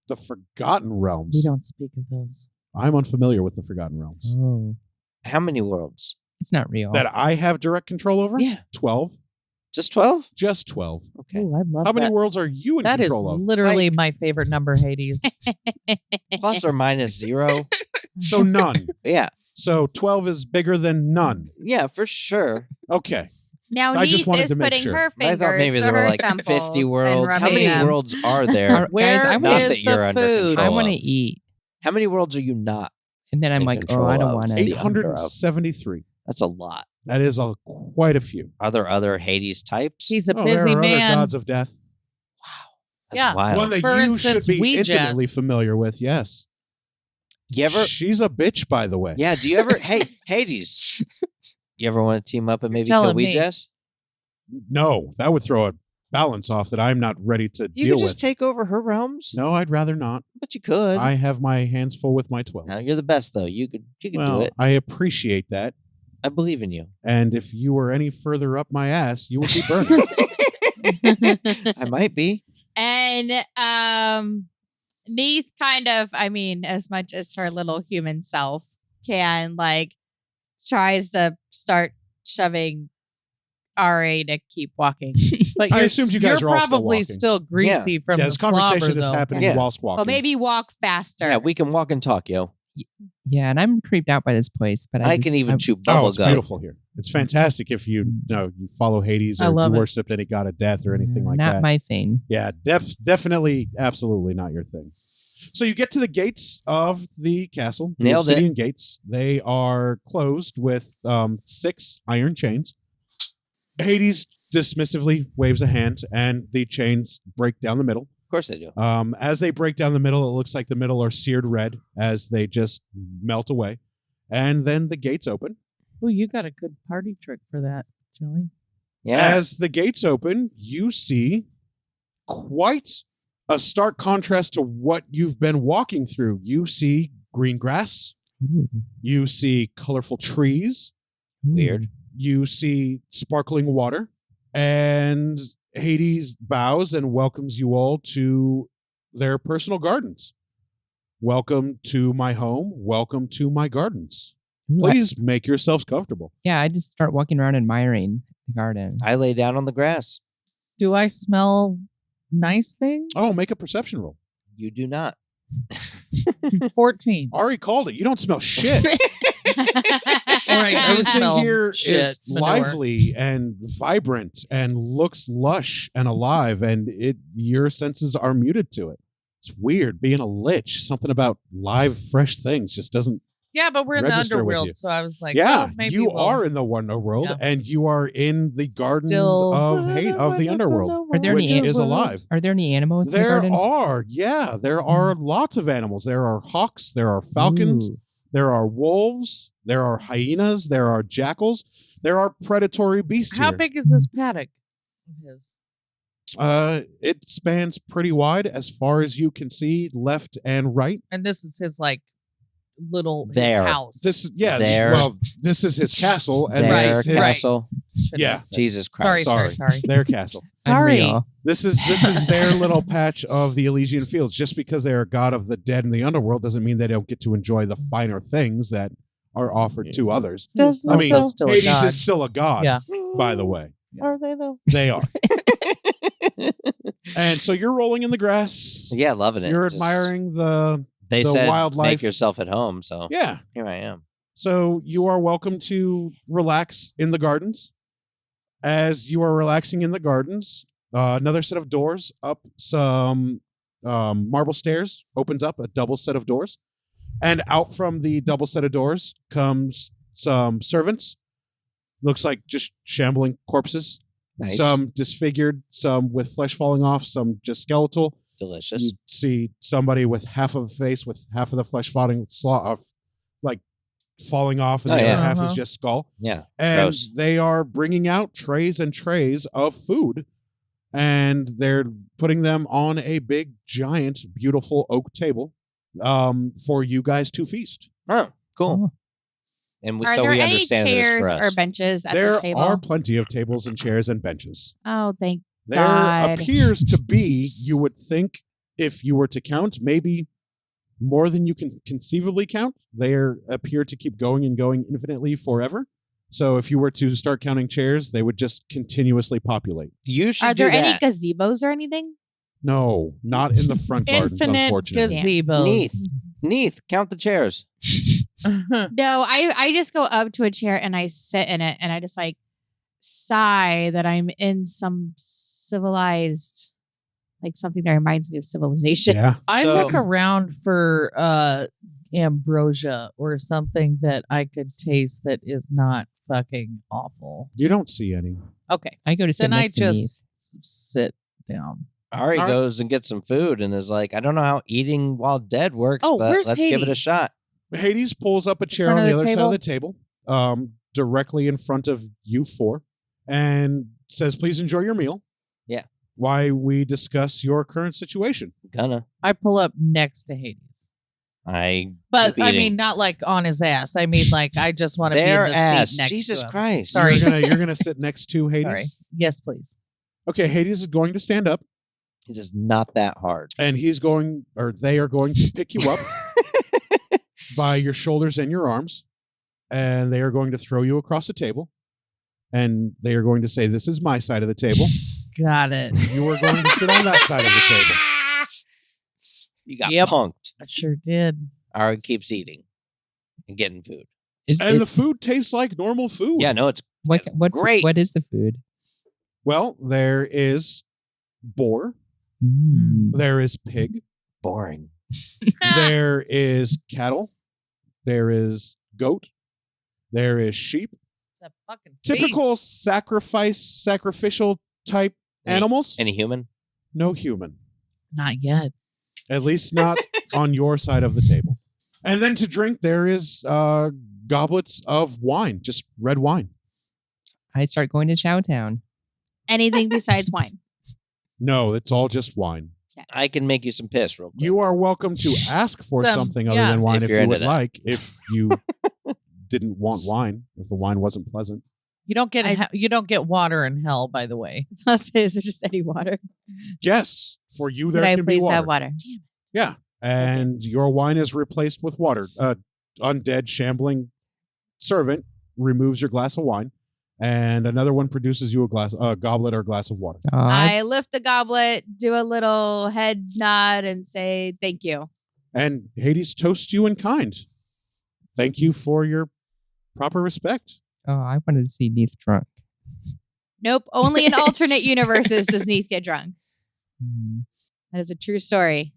S1: The Forgotten Realms.
S5: We don't speak of those.
S1: I'm unfamiliar with the Forgotten Realms.
S4: Oh,
S3: How many worlds?
S4: it's not real.
S1: That I have direct control over?
S3: Yeah.
S1: 12.
S3: Just 12?
S1: Just 12.
S3: Okay.
S5: Ooh, I love
S1: How many
S5: that.
S1: worlds are you in
S5: That is
S1: control of?
S5: literally my favorite number, Hades.
S3: Plus or minus 0?
S1: So none.
S3: Yeah.
S1: So 12 is bigger than none.
S3: Yeah, for sure.
S1: Okay.
S2: Now
S1: I just
S2: Neith
S1: wanted
S2: is
S1: to make
S2: putting
S1: sure.
S2: her
S3: I
S2: fingers
S3: thought maybe
S2: to
S3: there were
S2: her
S3: like
S2: temples
S3: 50
S2: and
S3: worlds. How
S2: rubbing
S3: many
S2: them.
S3: worlds are there?
S5: Where
S4: Guys, I
S5: is
S4: wanna-
S3: Not that you're
S5: the
S3: under
S5: food?
S3: control.
S4: I want to
S3: of.
S4: eat.
S3: How many worlds are you not?
S4: And then I'm
S3: In
S4: like, oh,
S3: control
S4: I don't
S3: of.
S4: want to.
S1: 873.
S3: That's a lot.
S1: That is quite a few.
S3: Are there other Hades types?
S5: She's a
S1: Oh,
S5: busy
S1: there are
S5: man.
S1: other gods of death.
S3: That's
S5: yeah.
S3: wild.
S1: One that
S5: For
S1: you
S5: instance,
S1: should be
S5: we
S1: intimately
S5: just-
S1: familiar with, yes.
S3: You ever?
S1: She's a bitch, by the way.
S3: Yeah. Do you ever? Hey, Hades. You ever want to team up and
S5: You're
S3: maybe kill
S5: telling me.
S3: Jess?
S1: No, that would throw a balance off that I'm not ready to
S3: You
S1: deal
S3: could just
S1: with.
S3: take over her realms.
S1: No, I'd rather not.
S3: But you could.
S1: I have my hands full with my 12.
S3: No, you're the best though. You could do
S1: Well,
S3: it.
S1: I appreciate that.
S3: I believe in you.
S1: And if you were any further up my ass, you would be burning.
S3: I might be.
S2: And Neith kind of, I mean, as much as her little human self can, like, tries to start shoving Ari to keep walking.
S5: But
S1: I
S5: you're,
S1: assumed you guys
S5: you're
S1: are all still
S5: probably
S1: walking.
S5: still greasy from
S1: Yeah,
S5: the
S1: this conversation
S5: slobber,
S1: is
S5: though.
S1: happening
S3: Yeah.
S1: whilst walking.
S2: Well, maybe walk faster.
S3: Yeah, we can walk and talk, yo.
S4: Yeah, and I'm creeped out by this place, but
S3: I can even chew bubble
S1: it's
S3: gum.
S1: beautiful here. It's fantastic if you you follow Hades
S5: I
S1: or
S5: love
S1: you
S5: it.
S1: worshipped any god of death or anything like
S4: not
S1: that.
S4: my thing.
S1: Yeah, definitely, absolutely not your thing. So you get to the gates of the castle, the
S3: Nailed it.
S1: obsidian gates. They are closed with 6 iron chains. Hades dismissively waves a hand, and the chains break down the middle.
S3: Of course they do.
S1: As they break down the middle, it looks like the middle are seared red as they just melt away. And then the gates open.
S5: Oh, you got a good party trick for that, Jelly.
S3: Yeah.
S1: As the gates open, you see quite a stark contrast to what you've been walking through. You see green grass.
S4: Ooh.
S1: You see colorful trees.
S3: Weird.
S1: You see sparkling water. And Hades bows and welcomes you all to their personal gardens. Welcome to my home. Welcome to my gardens.
S4: Ooh,
S1: Please make yourselves comfortable.
S4: I just start walking around admiring the garden.
S3: I lay down on the grass.
S5: Do I smell nice things?
S1: Oh, make a perception roll.
S3: You do not.
S5: 14.
S1: Ari called it. You don't smell shit.
S5: All right, I do
S1: Everything
S5: smell
S1: here
S5: shit,
S1: is
S5: manure.
S1: lively and vibrant and looks lush and alive, and your senses are muted to it. It's weird being a lich. Something about live, fresh things just doesn't.
S5: Yeah, but we're in the
S1: Register with you.
S5: underworld, so I was like,
S1: yeah,
S5: oh, maybe
S1: you
S5: we'll-
S1: are in the underworld,
S5: Yeah.
S1: and you are in the garden
S5: Still-
S1: of the underworld,
S4: Are there
S1: which
S4: any
S1: is alive.
S4: Are there any animals in the
S1: There
S4: garden?
S1: are, yeah, there are lots of animals. There are hawks, there are falcons,
S4: Ooh.
S1: there are wolves, there are hyenas, there are jackals, there are predatory beasts
S5: How
S1: here.
S5: big is this paddock of his?
S1: It spans pretty wide as far as you can see, left and right.
S5: And this is his like little his
S3: There.
S5: house.
S1: This
S3: There.
S1: this is his castle, and
S3: Their
S1: this is his,
S3: castle.
S5: Shouldn't
S1: yeah.
S5: have said-
S3: Jesus
S5: Sorry,
S3: Christ.
S5: sorry.
S1: their castle.
S5: Sorry.
S4: Unreal.
S1: This is their little patch of the Elysian Fields. Just because they're a god of the dead and the underworld doesn't mean they don't get to enjoy the finer things that are offered to others.
S5: Does
S1: I mean,
S5: also still a
S1: Hades
S5: god.
S1: is still a god,
S5: Yeah.
S1: by the way.
S5: Are they though?
S1: They are. And so you're rolling in the grass.
S3: Yeah, loving it.
S1: You're
S3: Just-
S1: admiring the
S3: They
S1: the
S3: said
S1: wildlife.
S3: make yourself at home, so
S1: Yeah.
S3: here I am.
S1: So you are welcome to relax in the gardens. As you are relaxing in the gardens, another set of doors up some marble stairs opens up, a double set of doors. And out from the double set of doors comes some servants. Looks like just shambling corpses.
S3: Nice.
S1: Some disfigured, some with flesh falling off, some just skeletal.
S3: Delicious.
S1: You see somebody with half of a face with half of the flesh falling like falling off, and
S3: Oh,
S1: the
S3: yeah.
S1: other half is
S5: Uh-huh.
S1: just skull.
S3: Yeah.
S1: And
S3: Gross.
S1: they are bringing out trays and trays of food, and they're putting them on a big, giant, beautiful oak table for you guys to feast.
S3: Oh, cool.
S4: Oh.
S3: And
S2: Are
S3: so
S2: there
S3: we
S2: any
S3: understand that it's
S2: chairs
S3: for
S2: or
S3: us.
S2: benches at
S1: There
S2: this table?
S1: are plenty of tables and chairs and benches.
S2: Oh, thank
S1: There
S2: God.
S1: appears to be, you would think, if you were to count, maybe more than you can conceivably count. They appear to keep going and going infinitely forever. So if you were to start counting chairs, they would just continuously populate.
S3: You should
S2: Are there
S3: do
S2: any
S3: that.
S2: gazebos or anything?
S1: No, not in the front gardens,
S5: Infinite
S1: unfortunately.
S5: gazebos.
S3: Neath, count the chairs.
S2: No, I just go up to a chair and I sit in it and I just like sigh that I'm in some civilized, like something that reminds me of civilization.
S1: Yeah.
S5: I
S3: So-
S5: look around for ambrosia or something that I could taste that is not fucking awful.
S1: You don't see any.
S5: Okay.
S4: I go to sit
S5: Then I
S4: next to me.
S5: just sit down.
S3: Ari
S1: All right.
S3: goes and gets some food and is like, I don't know how eating while dead works,
S5: Oh,
S3: but
S5: where's
S3: let's give it a
S5: Hades?
S3: shot.
S1: Hades pulls up a chair
S5: front
S1: on
S5: of
S1: the
S5: the
S1: other side of
S5: table?
S1: the table, directly in front of you four, and says, "Please enjoy your meal."
S3: Yeah.
S1: Why we discuss your current situation.
S3: Gonna.
S5: I pull up next to Hades.
S3: I
S5: But
S3: keep
S5: I
S3: eating.
S5: mean, not like on his ass. I mean, like I just want to be in
S3: Their
S5: the
S3: ass.
S5: seat next
S3: Jesus
S5: to him.
S3: Christ.
S5: Sorry.
S1: You're gonna sit next to Hades.
S5: Sorry. Yes, please.
S1: Okay, Hades is going to stand up,
S3: It is not that hard.
S1: and they are going to pick you up by your shoulders and your arms, and they are going to throw you across the table, and they are going to say, "This is my side of the table.
S5: Got it.
S1: You are going to sit on that side of the table."
S3: You got
S5: Yep.
S3: punked.
S5: I sure did.
S6: Ari keeps eating and getting food.
S1: And the food tastes like normal food.
S6: Yeah, no, it's great.
S4: What is the food?
S1: Well, there is boar. There is pig.
S6: boring.
S1: There is cattle. There is goat. There is sheep.
S5: It's a fucking
S1: Typical
S5: feast.
S1: sacrificial type animals.
S6: Any human?
S1: No human.
S5: Not yet.
S1: At least not on your side of the table. And then to drink, there is goblets of wine, just red wine.
S4: I start going to Chowtown.
S2: Anything besides wine.
S1: No, it's all just wine.
S6: I can make you some piss real quick.
S1: You are welcome to ask for
S5: Some-
S1: something other
S5: yeah.
S1: than wine
S6: If
S1: if
S6: you're
S1: you
S6: into
S1: would
S6: that.
S1: like. If you didn't want wine, if the wine wasn't pleasant.
S5: You don't get water in hell, by the way.
S2: I'll say, is there just any water?
S1: Yes, for you there
S2: Could I
S1: can be
S2: please
S1: water.
S2: have water?
S1: Yeah, and your wine is replaced with water. Undead shambling servant removes your glass of wine, and another one produces you a goblet or glass of water.
S2: I lift the goblet, do a little head nod, and say thank you.
S1: And Hades toasts you in kind. Thank you for your proper respect.
S4: I wanted to see Neith drunk.
S2: Nope, only in alternate universes does Neith get drunk.
S4: Mm.
S2: That is a true story.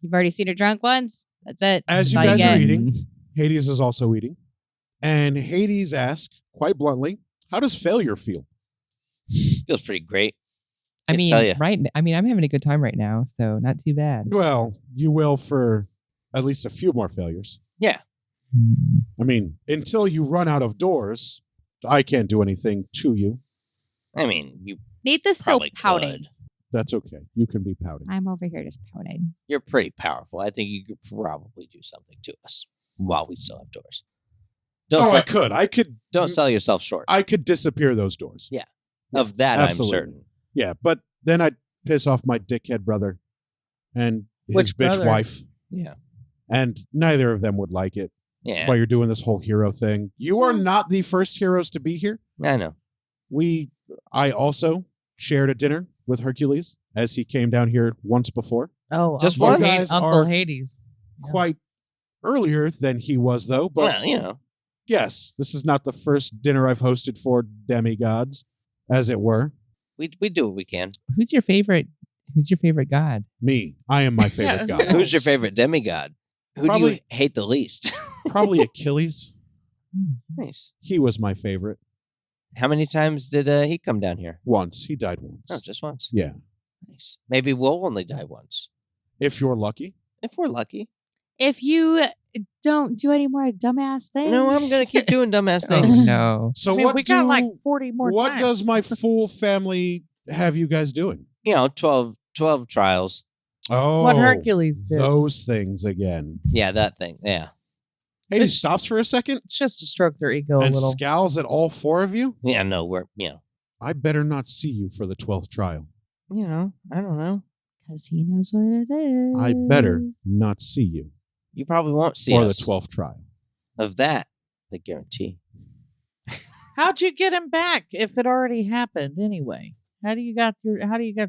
S2: You've already seen her drunk once. That's it.
S1: As
S2: That's
S1: you
S2: all
S1: guys are
S2: get.
S1: eating, Hades is also eating. And Hades asks, quite bluntly, how does failure feel?
S6: Feels pretty great.
S4: I
S6: can tell ya.
S4: I'm having a good time right now, so not too bad.
S1: Well, you will for at least a few more failures.
S4: Mm.
S1: I mean, until you run out of doors, I can't do anything to you.
S6: I mean, you
S2: Neith is still
S6: probably
S2: pouting.
S6: could.
S1: That's okay. You can be pouting.
S2: I'm over here just pouting.
S6: You're pretty powerful. I think you could probably do something to us while we still have doors. Don't
S1: Oh,
S6: sell,
S1: I could. I could.
S6: don't sell yourself short.
S1: I could disappear those doors.
S6: Yeah. Of that,
S1: absolutely.
S6: I'm certain.
S1: Yeah, but then I'd piss off my dickhead brother and his
S5: Which
S1: bitch
S5: brother?
S1: wife,
S6: Yeah.
S1: and neither of them would like it.
S6: Yeah.
S1: While you're doing this whole hero thing, you are not the first heroes to be here.
S6: I know.
S1: I also shared a dinner with Hercules as he came down here once before.
S5: Oh,
S6: Just
S5: Uncle
S6: once?
S1: You guys
S5: Uncle
S1: are
S5: Hades. Yeah.
S1: Quite earlier than he was, though. But
S6: Well, you know.
S1: yes, this is not the first dinner I've hosted for demigods, as it were.
S6: We do what we can.
S4: Who's your favorite? Who's your favorite god?
S1: Me, I am my favorite god.
S6: Who's your favorite demigod? Who do you
S1: Probably-
S6: hate the least?
S1: Probably Achilles.
S6: Nice.
S1: He was my favorite.
S6: How many times did he come down here?
S1: Once. He died once.
S6: Oh, just once.
S1: Yeah.
S6: Nice. Maybe we'll only die once.
S1: If you're lucky.
S6: If we're lucky.
S2: If you don't do any more dumbass things.
S6: No, I'm going to keep doing dumbass
S4: Oh
S6: things.
S4: no!
S1: So
S5: I mean,
S1: what
S5: we got like 40 more
S1: what
S5: times.
S1: does my full family have you guys doing?
S6: You know, 12 trials.
S1: Oh,
S5: What Hercules did.
S1: Those things again.
S6: Yeah, that thing. Yeah.
S1: Hades stops for a second
S5: It's just to stroke their ego a
S1: and
S5: little.
S1: scowls at all four of you.
S6: Yeah, no,
S1: I better not see you for the 12th trial.
S6: I don't know.
S2: Because he knows what it is.
S1: I better not see you
S6: You probably won't see
S1: for
S6: us.
S1: the 12th trial.
S6: Of that, I guarantee.
S5: How'd you get him back if it already happened anyway? How do you got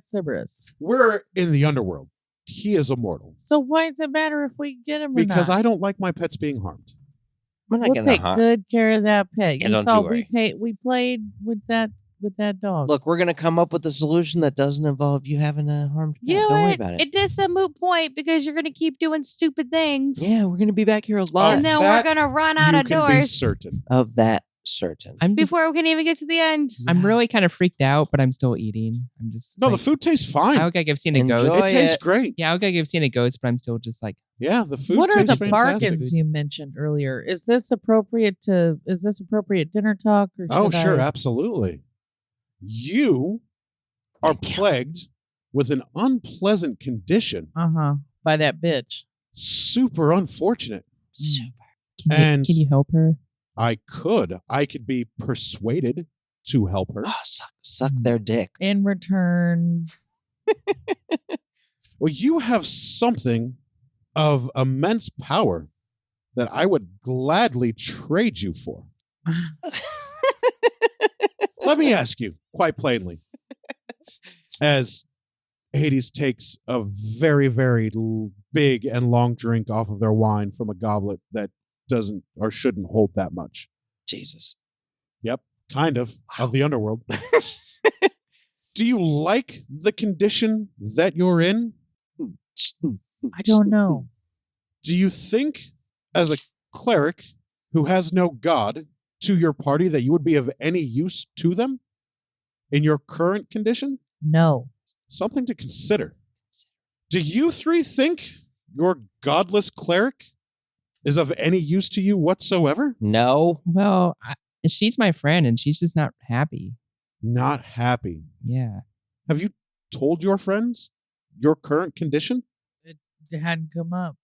S5: Cerberus?
S1: We're in the underworld. He is immortal.
S5: So why does it matter if we get him or
S1: Because
S5: not?
S1: I don't like my pets being harmed.
S6: I'm not
S5: We'll
S6: gonna
S5: take
S6: harm.
S5: good care of that pet.
S6: Yeah,
S5: you
S6: don't
S5: saw
S6: you worry.
S5: we played with that dog.
S6: Look, we're gonna come up with a solution that doesn't involve you having a harmed pet.
S2: You know
S6: Don't worry
S2: what?
S6: about it.
S2: It is a moot point because you're going to keep doing stupid things.
S6: Yeah, we're gonna be back here a lot.
S2: And then
S1: That
S2: we're going to run out
S1: you
S2: of
S1: can be
S2: doors
S1: certain.
S6: Of that certain.
S4: I'm just.
S2: before we can even get to the end.
S4: I'm really kind of freaked out, but I'm still eating. I'm just.
S1: No,
S4: like,
S1: the food tastes fine.
S4: I look like I've seen a
S6: Enjoy
S4: ghost.
S1: It tastes
S6: it.
S1: great.
S4: Yeah, I look like I've seen a ghost, but I'm still just like.
S1: Yeah, the food
S5: what are
S1: tastes
S5: the
S1: fantastic.
S5: bargains you mentioned earlier? Is this appropriate dinner talk or
S1: Oh,
S5: should
S1: sure,
S5: I-
S1: absolutely. You are plagued with an unpleasant condition.
S5: by that bitch.
S1: Super unfortunate.
S6: Super.
S1: And-
S4: Can you help her?
S1: I could be persuaded to help her.
S6: Oh, suck their dick.
S5: In return,
S1: Well, you have something of immense power that I would gladly trade you for. Let me ask you, quite plainly, as Hades takes a very, very big and long drink off of their wine from a goblet that doesn't or shouldn't hold that much.
S6: Jesus.
S1: Yep, kind of the underworld. Do you like the condition that you're in?
S5: I don't know.
S1: Do you think, as a cleric who has no god to your party, that you would be of any use to them in your current condition?
S5: No.
S1: Something to consider. Do you three think your godless cleric is of any use to you whatsoever?
S6: No.
S4: Well, she's my friend, and she's just not happy.
S1: Not happy.
S4: Yeah.
S1: Have you told your friends your current condition?
S5: It hadn't come up.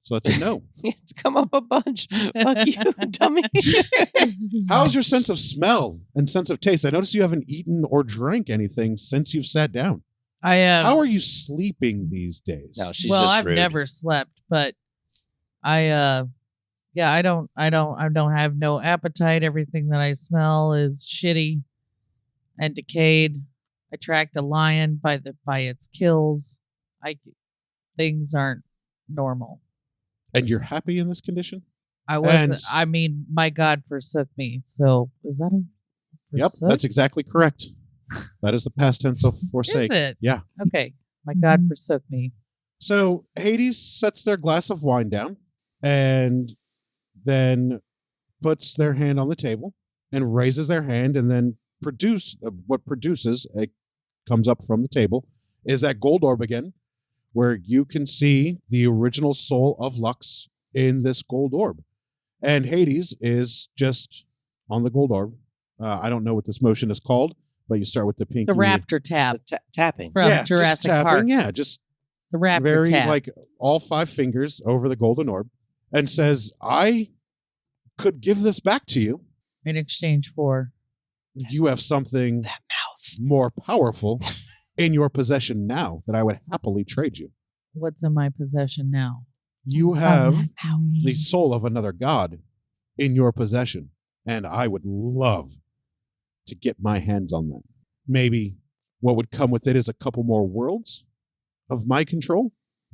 S1: So that's a no.
S6: It's come up a bunch. Fuck you, dummy.
S1: How's your sense of smell and sense of taste? I notice you haven't eaten or drank anything since you've sat down.
S5: I
S1: How are you sleeping these days?
S6: No, she's
S5: well,
S6: just
S5: I've
S6: rude.
S5: never slept, but I don't have no appetite. Everything that I smell is shitty and decayed. I tracked a lion by its kills. Things aren't normal.
S1: And you're happy in this condition?
S5: I wasn't.
S1: And-
S5: I mean, my God forsook me. So is that a
S1: Yep,
S5: forsook?
S1: that's exactly correct. That is the past tense of forsake.
S5: Is it?
S1: Yeah.
S5: Okay. My God forsook me.
S1: So Hades sets their glass of wine down and then puts their hand on the table and raises their hand, and then comes up from the table is that gold orb again, where you can see the original soul of Lux in this gold orb. And Hades is just on the gold orb. I don't know what this motion is called, but you start with the pinky.
S5: The raptor tap
S6: Tapping.
S5: from
S1: just
S5: Jurassic
S1: tapping,
S5: Park.
S1: Yeah, just
S5: The raptor
S1: very
S5: tap.
S1: like all 5 fingers over the golden orb and says, I could give this back to you.
S5: In exchange for
S1: You have something
S6: That mouth.
S1: more powerful in your possession now that I would happily trade you.
S5: what's in my possession now.
S1: You have
S4: Um,
S1: the soul of another god in your possession, and I would love to get my hands on that. Maybe what would come with it is a couple more worlds of my control,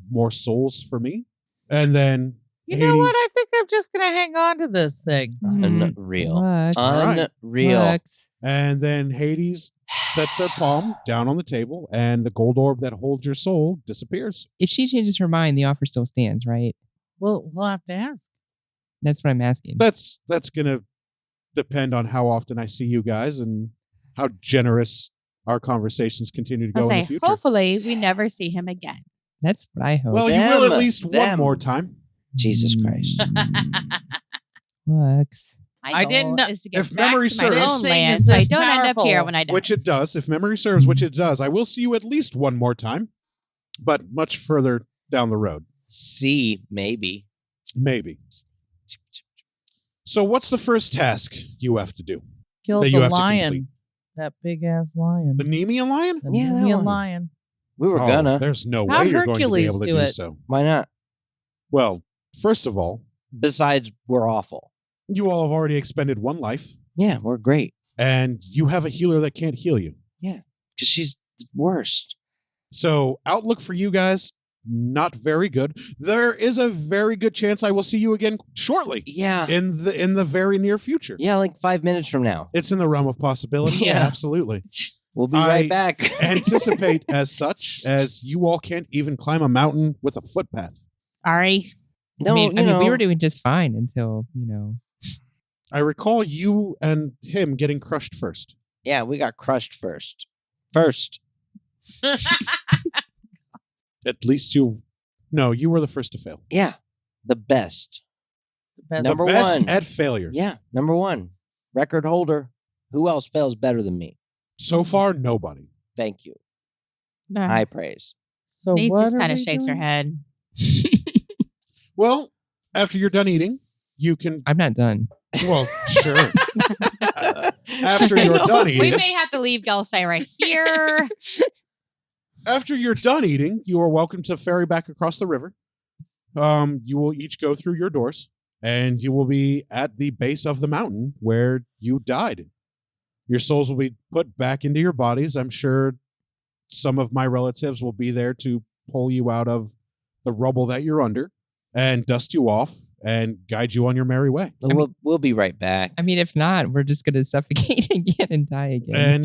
S1: more souls for me, and then
S5: You know what?
S1: Hades-
S5: I think I'm just gonna hang on to this thing.
S6: Unreal.
S4: Lux.
S1: right.
S6: Unreal.
S4: Lux.
S1: And then Hades sets their palm down on the table, and the gold orb that holds your soul disappears.
S4: If she changes her mind, the offer still stands, right?
S5: We'll have to ask.
S4: That's what I'm asking.
S1: That's gonna depend on how often I see you guys and how generous our conversations continue to go
S2: I'll
S1: in
S2: say,
S1: the future.
S2: hopefully, we never see him again.
S4: That's what I hope.
S1: Well, you will at
S6: Them.
S1: least one
S6: Them.
S1: more time.
S6: Jesus Christ.
S4: Lux.
S2: My
S5: I
S2: goal
S5: didn't know-
S2: is to get
S1: if
S2: back
S1: memory
S2: to my
S1: serves-
S2: own
S5: This thing
S2: land,
S5: is
S2: so I
S5: this
S2: don't end up here
S5: powerful.
S2: when I die.
S1: Which it does. If memory serves, which it does, I will see you at least one more time, but much further down the road.
S6: See, maybe.
S1: Maybe. So what's the first task you have to do?
S5: Killed
S1: That you
S5: the
S1: have to
S5: lion.
S1: complete.
S5: That big ass lion.
S1: The Nemean lion?
S5: The
S6: Yeah, that
S5: Nemean
S6: one.
S5: lion.
S6: We were
S1: Oh,
S6: gonna.
S1: There's no
S5: How'd
S1: way you're going to be
S5: Hercules
S1: able to
S5: do
S1: do
S5: it?
S1: so.
S6: Why not?
S1: Well, first of all,
S6: Besides, we're awful.
S1: you all have already expended one life,
S6: Yeah, we're great.
S1: and you have a healer that can't heal you.
S6: Because she's the worst.
S1: So outlook for you guys, not very good. There is a very good chance I will see you again shortly
S6: Yeah.
S1: in the very near future.
S6: Yeah, like 5 minutes from now.
S1: It's in the realm of possibility. Yeah,
S6: Yeah.
S1: absolutely.
S6: We'll be
S1: I
S6: right back.
S1: Anticipate as such as you all can't even climb a mountain with a footpath.
S2: Ari,
S6: No,
S4: I mean,
S6: you know,
S4: we were doing just fine until,
S1: I recall you and him getting crushed first.
S6: yeah, we got crushed first. First.
S1: At least you were the first to fail.
S6: Yeah, the best.
S5: The best.
S6: Number
S1: the best
S6: one.
S1: at failure.
S6: Yeah, number one. Record holder. Who else fails better than me?
S1: So far, nobody.
S6: Thank you.
S2: uh,
S6: High praise.
S5: So
S2: Nate
S5: what
S2: just
S5: are
S2: kind of
S5: we
S2: shakes her
S5: doing?
S2: head.
S1: Well, after you're done eating, you can.
S4: I'm not done.
S1: Well, sure. After you're done
S2: We
S1: eating,
S2: may have to leave Gelsai right here.
S1: after you're done eating, you are welcome to ferry back across the river. You will each go through your doors, and you will be at the base of the mountain where you died. Your souls will be put back into your bodies. I'm sure some of my relatives will be there to pull you out of the rubble that you're under and dust you off and guide you on your merry way.
S6: We'll be right back.
S4: I mean, if not, we're just going to suffocate again and die again.
S1: And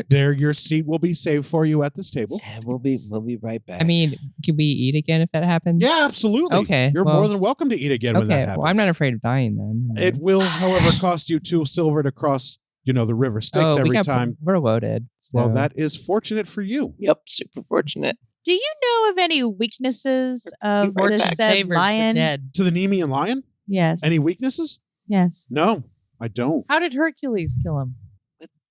S1: there, your seat will be saved for you at this table.
S6: Yeah, we'll be right back.
S4: I mean, can we eat again if that happens?
S1: Yeah, absolutely.
S4: Okay,
S1: You're
S4: well-
S1: more than welcome to eat again when that
S4: Okay,
S1: happens.
S4: well, I'm not afraid of dying then.
S1: It will, however, cost you 2 silver to cross, the river Styx every time.
S4: We're loaded. So.
S1: Well, that is fortunate for you.
S6: Yep, super fortunate.
S2: Do you know of any weaknesses of
S6: We've heard
S2: the
S6: that.
S2: said
S5: Favors the
S2: lion?
S5: dead.
S1: To the Nemean lion?
S2: Yes.
S1: Any weaknesses?
S2: Yes.
S1: No, I don't.
S5: How did Hercules kill him?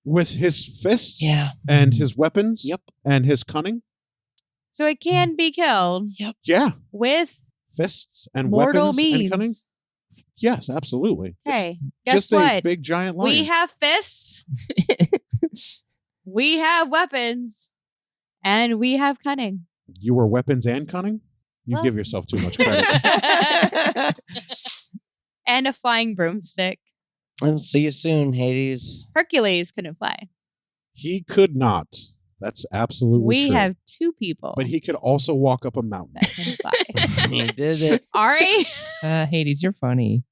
S1: With his fists
S6: Yeah.
S1: and his weapons
S6: Yep.
S1: and his cunning?
S2: So it can be killed
S1: Yeah.
S2: with
S1: Fists and
S2: mortal
S1: weapons
S2: means.
S1: and cunning? Yes, absolutely.
S2: Hey, guess
S1: Just
S2: what?
S1: a big giant lion.
S2: We have fists, we have weapons, and we have cunning.
S1: You were weapons and cunning? You
S2: Well-
S1: give yourself too much credit.
S2: And a flying broomstick.
S6: I'll see you soon, Hades.
S2: Hercules couldn't fly.
S1: He could not. That's absolutely
S2: We
S1: true.
S2: have 2 people
S1: But he could also walk up a mountain.
S2: that can fly.
S6: He did it.
S2: Ari?
S4: Hades, you're funny.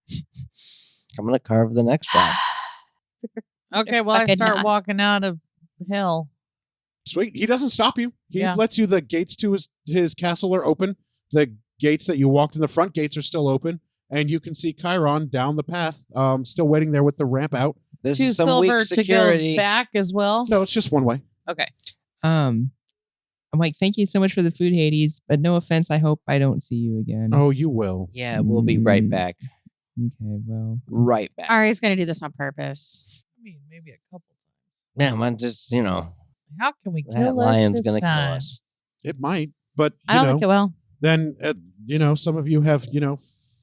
S6: I'm gonna carve the next rock.
S5: Okay, well, I
S2: fucking
S5: start
S2: not.
S5: walking out of hell.
S1: Sweet. He doesn't stop you. He
S5: Yeah.
S1: lets you, the gates to his castle are open. The gates that you walked in, the front gates are still open. And you can see Chiron down the path, still waiting there with the ramp out.
S6: This
S5: 2
S6: is some
S5: silver
S6: weak
S5: to
S6: security.
S5: go back as well.
S1: No, it's just one way.
S5: Okay.
S4: I'm like, thank you so much for the food, Hades, but no offense, I hope I don't see you again.
S1: Oh, you will.
S6: Yeah, we'll be right
S4: Mm.
S6: back.
S4: Okay, well.
S6: Right back.
S2: Ari's going to do this on purpose.
S5: I mean, maybe a couple times.
S6: Yeah, man, just
S5: How can we
S6: that
S5: kill
S6: lion's
S5: this
S6: gonna
S5: time?
S6: kill us.
S1: It might. But,
S2: I don't think it will.
S1: then, some of you have,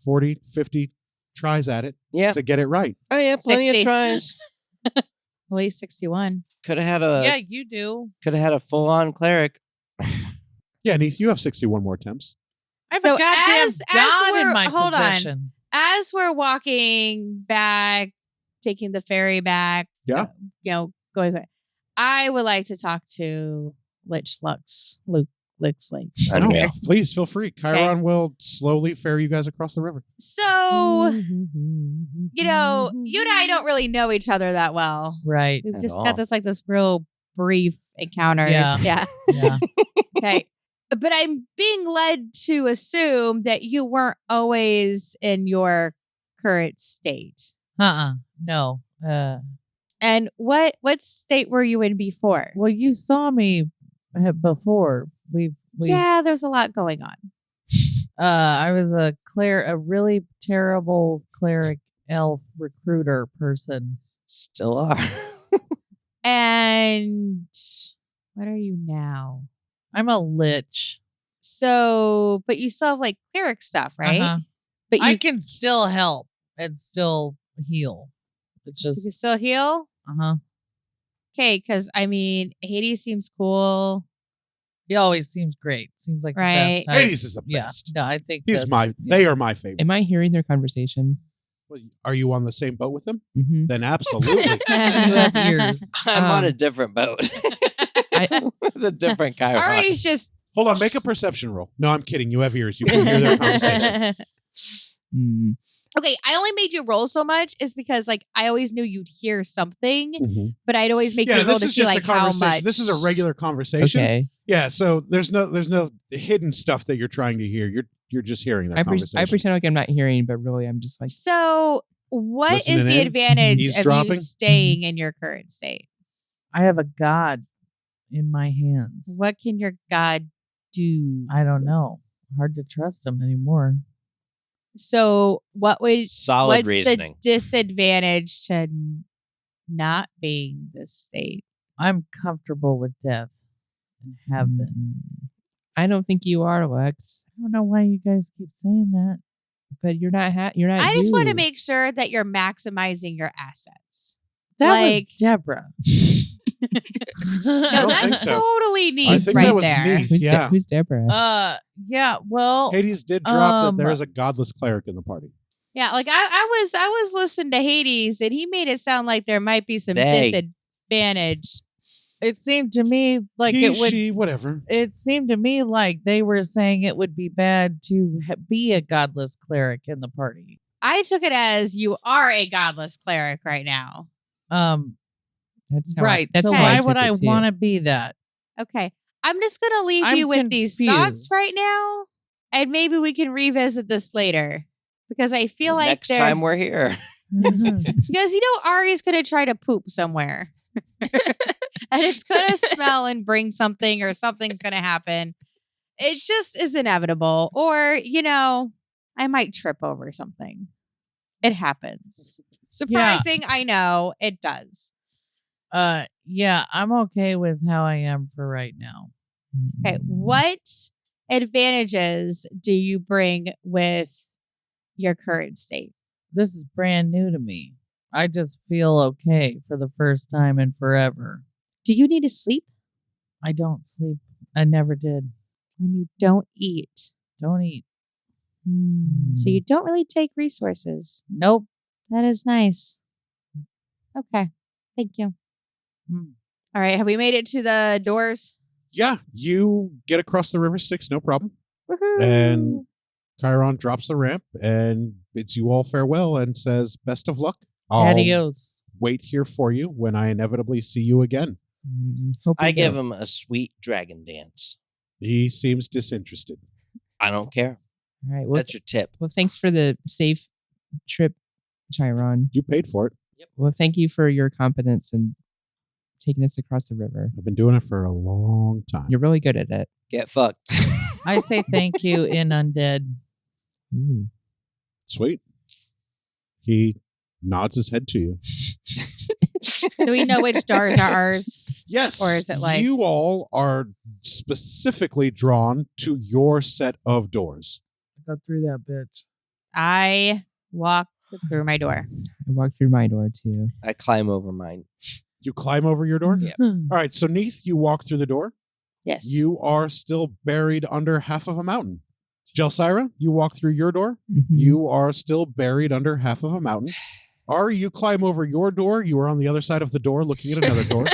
S1: 40, 50 tries at it
S6: Yeah.
S1: to get it right.
S6: Oh yeah, plenty
S2: 60.
S6: of tries.
S2: At least 61.
S6: Could have had
S5: Yeah,
S6: a
S5: you do.
S6: full on cleric.
S1: Yeah, Neith, you have 61 more attempts.
S5: I'm
S2: So
S5: a goddamn
S2: as
S5: god
S2: we're-
S5: in my
S2: hold on.
S5: possession.
S2: As we're walking back, taking the ferry back,
S1: Yeah.
S2: Going back, I would like to talk to Lich Lux.
S1: No, please feel free. Chiron will slowly ferry you guys across the river.
S2: So, you and I don't really know each other that well.
S5: Right.
S2: We've
S6: At
S2: just
S6: all.
S2: got this real brief encounters.
S5: Yeah.
S2: Yeah.
S5: Yeah.
S2: Okay. But I'm being led to assume that you weren't always in your current state.
S5: No.
S2: And what state were you in before?
S5: Well, you saw me before. We
S2: Yeah, there's a lot going on.
S5: I was a really terrible cleric elf recruiter person.
S6: Still are.
S2: And what are you now?
S5: I'm a lich.
S2: So, but you still have cleric stuff, right?
S5: Uh-huh.
S2: But
S5: I
S2: you
S5: can still help and still heal. It's
S2: so you can
S5: just
S2: still heal? Okay, because Hades seems cool.
S5: he always seems great. Seems like
S2: Right.
S5: the best.
S1: Hades is the
S5: Yeah.
S1: best.
S5: No, I think
S1: They are my favorite.
S4: Am I hearing their conversation?
S1: Well, are you on the same boat with them?
S4: Mm-hmm.
S1: Then absolutely.
S5: you have ears.
S6: I'm on a
S4: Um,
S6: different boat.
S4: I-
S6: With a different Chiron.
S2: Ari's just
S1: Hold on, make a perception roll. No, I'm kidding. You have ears. You can hear their conversation.
S4: Mm.
S2: Okay, I only made you roll so much is because I always knew you'd hear something,
S1: Mhm.
S2: but I'd always make
S1: Yeah,
S2: you roll
S1: this
S2: to
S1: is
S2: see
S1: just a
S2: how
S1: conversation.
S2: much.
S1: This is a regular conversation.
S4: Okay.
S1: Yeah, so there's no hidden stuff that you're trying to hear. You're just hearing that
S4: I
S1: conversation.
S4: pretend like I'm not hearing, but really I'm just like,
S2: So, what is
S1: Listening
S2: the
S1: in?
S2: advantage of you
S1: Eavesdropping?
S2: staying in your current state?
S5: I have a god in my hands.
S2: What can your god do?
S5: I don't know. Hard to trust him anymore.
S2: So,
S6: Solid
S2: what's
S6: reasoning.
S2: the disadvantage to not being this state?
S5: I'm comfortable with death and have been.
S4: I don't think you are, Lex,
S5: I don't know why you guys keep saying that.
S4: but you're not. You're not.
S2: I just want to
S4: you.
S2: make sure that you're maximizing your assets.
S5: That
S2: Like-
S5: was Deborah.
S2: No,
S1: don't
S2: that's
S1: think so.
S2: totally
S1: I
S2: neat
S1: think
S2: right
S1: that was
S2: there.
S1: Neith.
S4: Who's,
S1: Yeah.
S4: who's Deborah?
S5: Yeah, well,
S1: Hades did drop that there
S5: Um,
S1: is a godless cleric in the party.
S2: Yeah, I was listening to Hades and he made it sound like there might be some
S6: They.
S2: disadvantage.
S5: It seemed to me like
S1: He,
S5: it would.
S1: she, whatever.
S5: It seemed to me like they were saying it would be bad to be a godless cleric in the party.
S2: I took it as you are a godless cleric right now.
S4: That's how
S5: Right.
S4: That's
S5: so
S4: how
S5: why
S4: took
S5: would
S4: it
S5: I
S4: too.
S5: want to be that?
S2: Okay. I'm just going to leave
S5: I'm
S2: you with these thoughts
S5: confused.
S2: right now. And maybe we can revisit this later. Because I feel like
S6: next time we're here.
S2: because Ari's going to try to poop somewhere. And it's going to smell and bring something, or something's going to happen. It just is inevitable. Or, I might trip over something. It happens. Surprising, I know. It does.
S5: Yeah, I'm okay with how I am for right now.
S2: Okay. What advantages do you bring with your current state?
S5: This is brand new to me. I just feel okay for the first time in forever.
S2: Do you need to sleep?
S5: I don't sleep. I never did.
S2: And you don't eat.
S5: Don't eat.
S2: So you don't really take resources.
S5: Nope.
S2: That is nice. Okay. Thank you. All right. Have we made it to the doors?
S1: Yeah, you get across the river Styx, no problem.
S2: Woohoo.
S1: And Chiron drops the ramp and bids you all farewell and says, best of luck. I'll
S5: Adios.
S1: wait here for you when I inevitably see you again.
S4: Hope
S6: I
S4: we
S6: give
S4: do.
S6: him a sweet dragon dance.
S1: He seems disinterested.
S6: I don't care.
S4: All right. Well,
S6: That's your tip.
S4: well, thanks for the safe trip, Chiron.
S1: You paid for it.
S4: Well, thank you for your competence and taking us across the river.
S1: I've been doing it for a long time.
S4: You're really good at it.
S6: Get fucked.
S5: I say thank you in undead.
S4: Ooh.
S1: Sweet. He nods his head to you.
S2: Do we know which doors are ours?
S1: Yes.
S2: Or is it like-
S1: you all are specifically drawn to your set of doors.
S5: Go through that bitch.
S2: I walk through my door.
S4: I walked through my door too.
S6: I climb over mine.
S1: You climb over your door?
S6: Yeah.
S1: All right, so Neath, you walk through the door.
S2: Yes.
S1: You are still buried under half of a mountain. Jelsira, you walk through your door.
S4: Mhm.
S1: You are still buried under half of a mountain. Ari, you climb over your door. You are on the other side of the door looking at another door.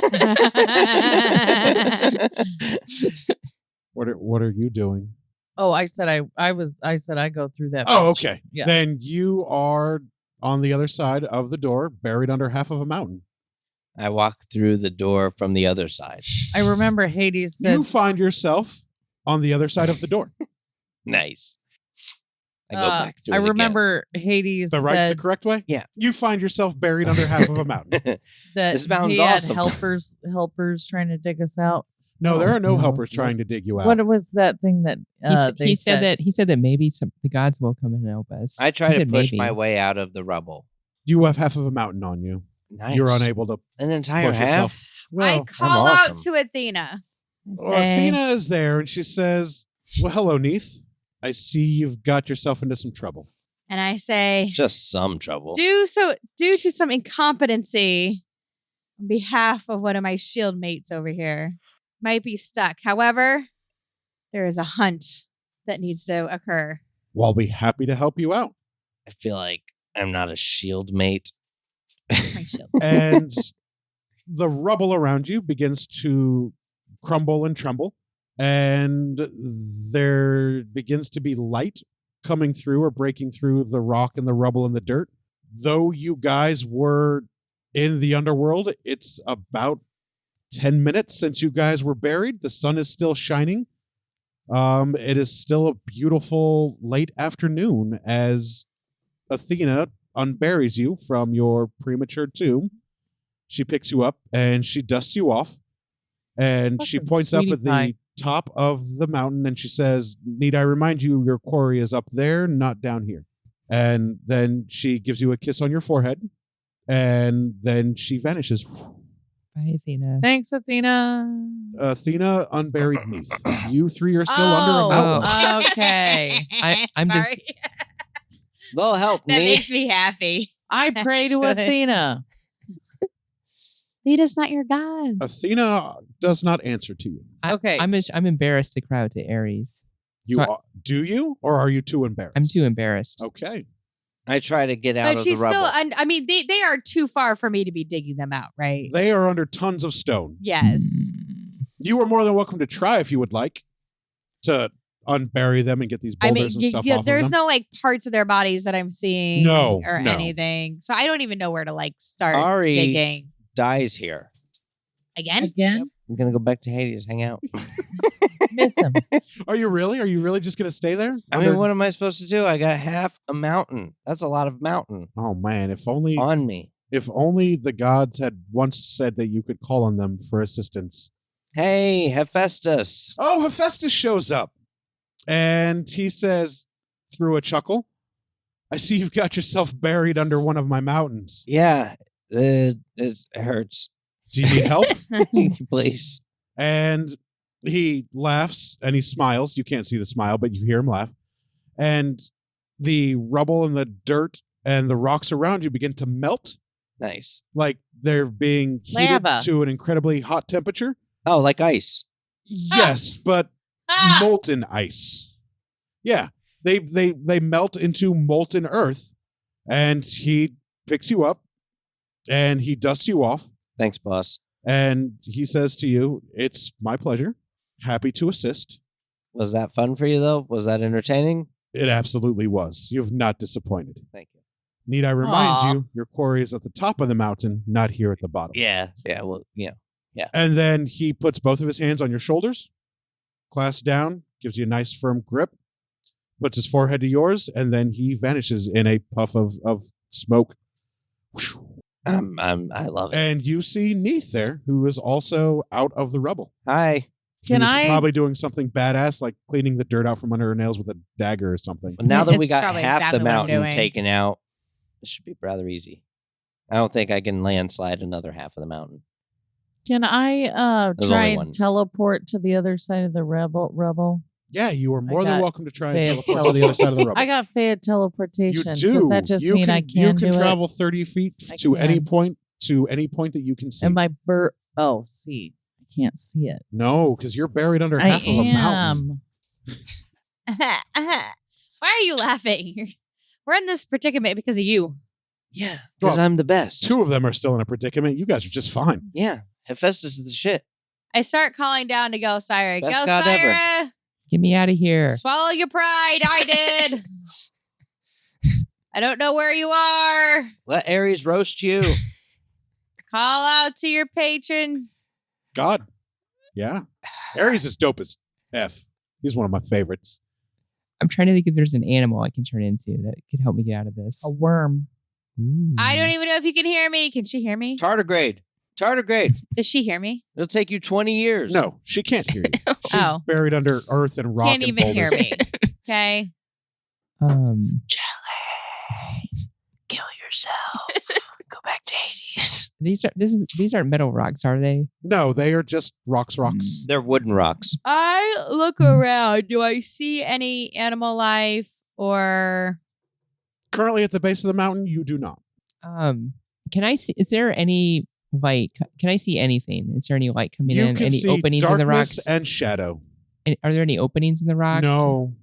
S1: What are you doing?
S5: Oh, I said I said I go through that.
S1: Oh,
S5: bitch.
S1: okay.
S5: Yeah.
S1: Then you are on the other side of the door, buried under half of a mountain.
S6: I walk through the door from the other side.
S5: I remember Hades said,
S1: You find yourself on the other side of the door.
S6: Nice. I go back through
S5: I
S6: it again.
S5: remember Hades
S1: The
S5: said
S1: correct way?
S6: Yeah.
S1: You find yourself buried under half of a mountain.
S5: that
S6: This mountain's
S5: he had
S6: awesome.
S5: helpers trying to dig us out.
S1: No, there are no
S4: No.
S1: helpers trying to dig you out.
S5: What was that thing that
S4: He said that maybe the gods will come and help us.
S6: I try
S4: He
S6: to
S4: said
S6: push
S4: maybe.
S6: my way out of the rubble.
S1: You have half of a mountain on you.
S6: Nice.
S1: You're unable to
S6: An entire
S1: push
S6: half.
S1: yourself.
S2: I
S6: Well,
S2: call
S6: I'm
S2: out
S6: awesome.
S2: to Athena. I
S1: Well,
S2: say,
S1: Athena is there and she says, well, hello, Neath. I see you've got yourself into some trouble.
S2: and I say,
S6: Just some trouble.
S2: due to some incompetency on behalf of one of my shield mates over here, might be stuck. However, there is a hunt that needs to occur.
S1: Well, I'll be happy to help you out.
S6: I feel like I'm not a shield mate.
S2: My shield.
S1: And the rubble around you begins to crumble and tremble. And there begins to be light coming through or breaking through the rock and the rubble and the dirt. Though you guys were in the underworld, it's about 10 minutes since you guys were buried. The sun is still shining. It is still a beautiful late afternoon as Athena unburies you from your premature tomb. She picks you up and she dusts you off. And she
S5: Fucking
S1: points up
S5: sweetie
S1: at the
S5: pie.
S1: top of the mountain and she says, need I remind you, your quarry is up there, not down here. And then she gives you a kiss on your forehead. And then she vanishes.
S4: Bye, Athena.
S5: Thanks, Athena.
S1: Athena unburied Neath. You three are still under a mountain.
S5: Oh, okay.
S4: I'm just-
S2: Sorry.
S6: They'll help
S2: That
S6: me.
S2: makes me happy.
S5: I pray to
S2: Good.
S5: Athena.
S2: Leda's not your god.
S1: Athena does not answer to you.
S5: Okay.
S4: I'm embarrassed to cry out to Ares.
S1: You
S4: So
S1: are, do you, or are you too embarrassed?
S4: I'm too embarrassed.
S1: Okay.
S6: I try to get out
S2: But
S6: of
S2: she's
S6: the rubble.
S2: still. I mean, they are too far for me to be digging them out, right?
S1: They are under tons of stone.
S2: Yes.
S1: You are more than welcome to try if you would like to unbury them and get these boulders and stuff off
S2: there's
S1: of them.
S2: no like parts of their bodies that I'm seeing
S1: No,
S2: or
S1: no.
S2: anything. So I don't even know where to like start
S6: Ari-
S2: digging.
S6: Dies here.
S2: Again?
S5: Again?
S6: I'm gonna go back to Hades, hang out.
S5: Miss him.
S1: Are you really? Are you really just going to stay there?
S6: I mean, what am I supposed to do? I got half a mountain. That's a lot of mountain
S1: Oh man, if only
S6: on me.
S1: the gods had once said that you could call on them for assistance.
S6: Hey, Hephaestus.
S1: Oh, Hephaestus shows up, and he says through a chuckle, "I see you've got yourself buried under one of my mountains.
S6: Yeah, it hurts.
S1: Do you need help?"
S6: Please.
S1: And he laughs and he smiles. You can't see the smile, but you hear him laugh. And the rubble and the dirt and the rocks around you begin to melt,
S6: Nice.
S1: like they're being heated
S5: Lava.
S1: to an incredibly hot temperature.
S6: Oh, like ice.
S1: Yes, but
S5: Ah!
S1: molten ice. Yeah, they melt into molten earth, and he picks you up and he dusts you off,
S6: Thanks, boss.
S1: and he says to you, "It's my pleasure. Happy to assist."
S6: Was that fun for you, though? Was that entertaining?
S1: It absolutely was. You've not disappointed.
S6: Thank you.
S1: Need I remind
S5: Aw.
S1: you, your quarry is at the top of the mountain, not here at the bottom.
S6: Yeah, well, yeah.
S1: And then he puts both of his hands on your shoulders, clasps down, gives you a nice firm grip, puts his forehead to yours, and then he vanishes in a puff of smoke.
S6: I love it.
S1: And you see Neath there, who is also out of the rubble.
S6: Hi.
S1: She
S5: Can
S1: was
S5: I-
S1: probably doing something badass, like cleaning the dirt out from under her nails with a dagger or something.
S6: Well, now that we
S2: It's
S6: got
S2: probably
S6: half
S2: exactly
S6: the
S2: what I'm
S6: mountain
S2: doing.
S6: taken out, this should be rather easy. I don't think I can landslide another half of the mountain.
S5: Can I
S6: There's
S5: try
S6: only
S5: and
S6: one.
S5: teleport to the other side of the rubble?
S1: Yeah, you are more than
S5: got
S1: welcome to try and
S5: failed
S1: teleport to the other side of the rubble.
S5: I got fade teleportation.
S1: You do.
S5: Does that just
S1: you
S5: mean
S1: can,
S5: I can
S1: you
S5: do
S1: travel 30 feet
S5: I
S1: to any
S5: can.
S1: point that you can see.
S5: it? And my see. I can't see it.
S1: No, because you're buried under
S5: I
S1: half of a mountain.
S5: am.
S2: Why are you laughing? We're in this predicament because of you.
S6: Yeah, because
S1: Well,
S6: I'm the best.
S1: Two of them are still in a predicament. You guys are just fine.
S6: Yeah, Hephaestus is the shit.
S2: I start calling down to Gelsira.
S6: Best god ever.
S2: Gelsira,
S4: Get me out of here.
S2: swallow your pride. I did. I don't know where you are.
S6: Let Ares roast you.
S2: Call out to your patron.
S1: God. Yeah. Ares is dope as F. He's one of my favorites.
S4: I'm trying to think if there's an animal I can turn into that could help me get out of this.
S5: A worm.
S4: Ooh.
S2: I don't even know if you can hear me. Can she hear me?
S6: Tardigrade.
S2: Does she hear me?
S6: It'll take you 20 years.
S1: No, she can't hear you. She's
S2: Oh.
S1: buried under earth and rock
S2: Can't
S1: and
S2: even hear
S1: boulders.
S2: me. Okay.
S6: Kill yourself. Go back to Hades.
S4: These aren't metal rocks, are they?
S1: No, they are just rocks.
S6: They're wooden rocks.
S2: I look around. Do I see any animal life or
S1: Currently at the base of the mountain, you do not.
S4: Can I see? Is there any light? Can I see anything? Is there any light coming
S1: You
S4: in?
S1: can
S4: Any
S1: see
S4: openings in the
S1: darkness
S4: rocks?
S1: and shadow.
S4: Are there any openings in the rocks?
S1: No.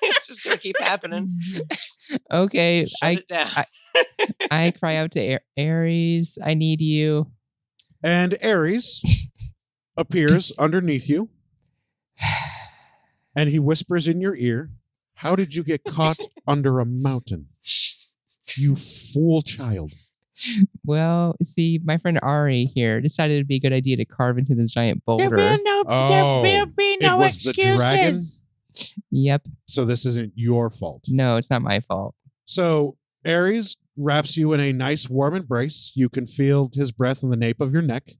S6: It's just going to keep happening.
S4: Okay,
S6: Shut it down.
S4: I cry out to Ares. I need you.
S1: And Ares appears underneath you, and he whispers in your ear, "How did you get caught under a mountain? You fool child."
S4: Well, see, my friend Ari here decided it'd be a good idea to carve into this giant
S5: There
S4: boulder.
S5: will be
S1: it
S5: no
S1: was the dragon?
S5: excuses.
S4: Yep.
S1: So this isn't your fault.
S4: No, it's not my fault.
S1: So Ares wraps you in a nice warm embrace. You can feel his breath on the nape of your neck.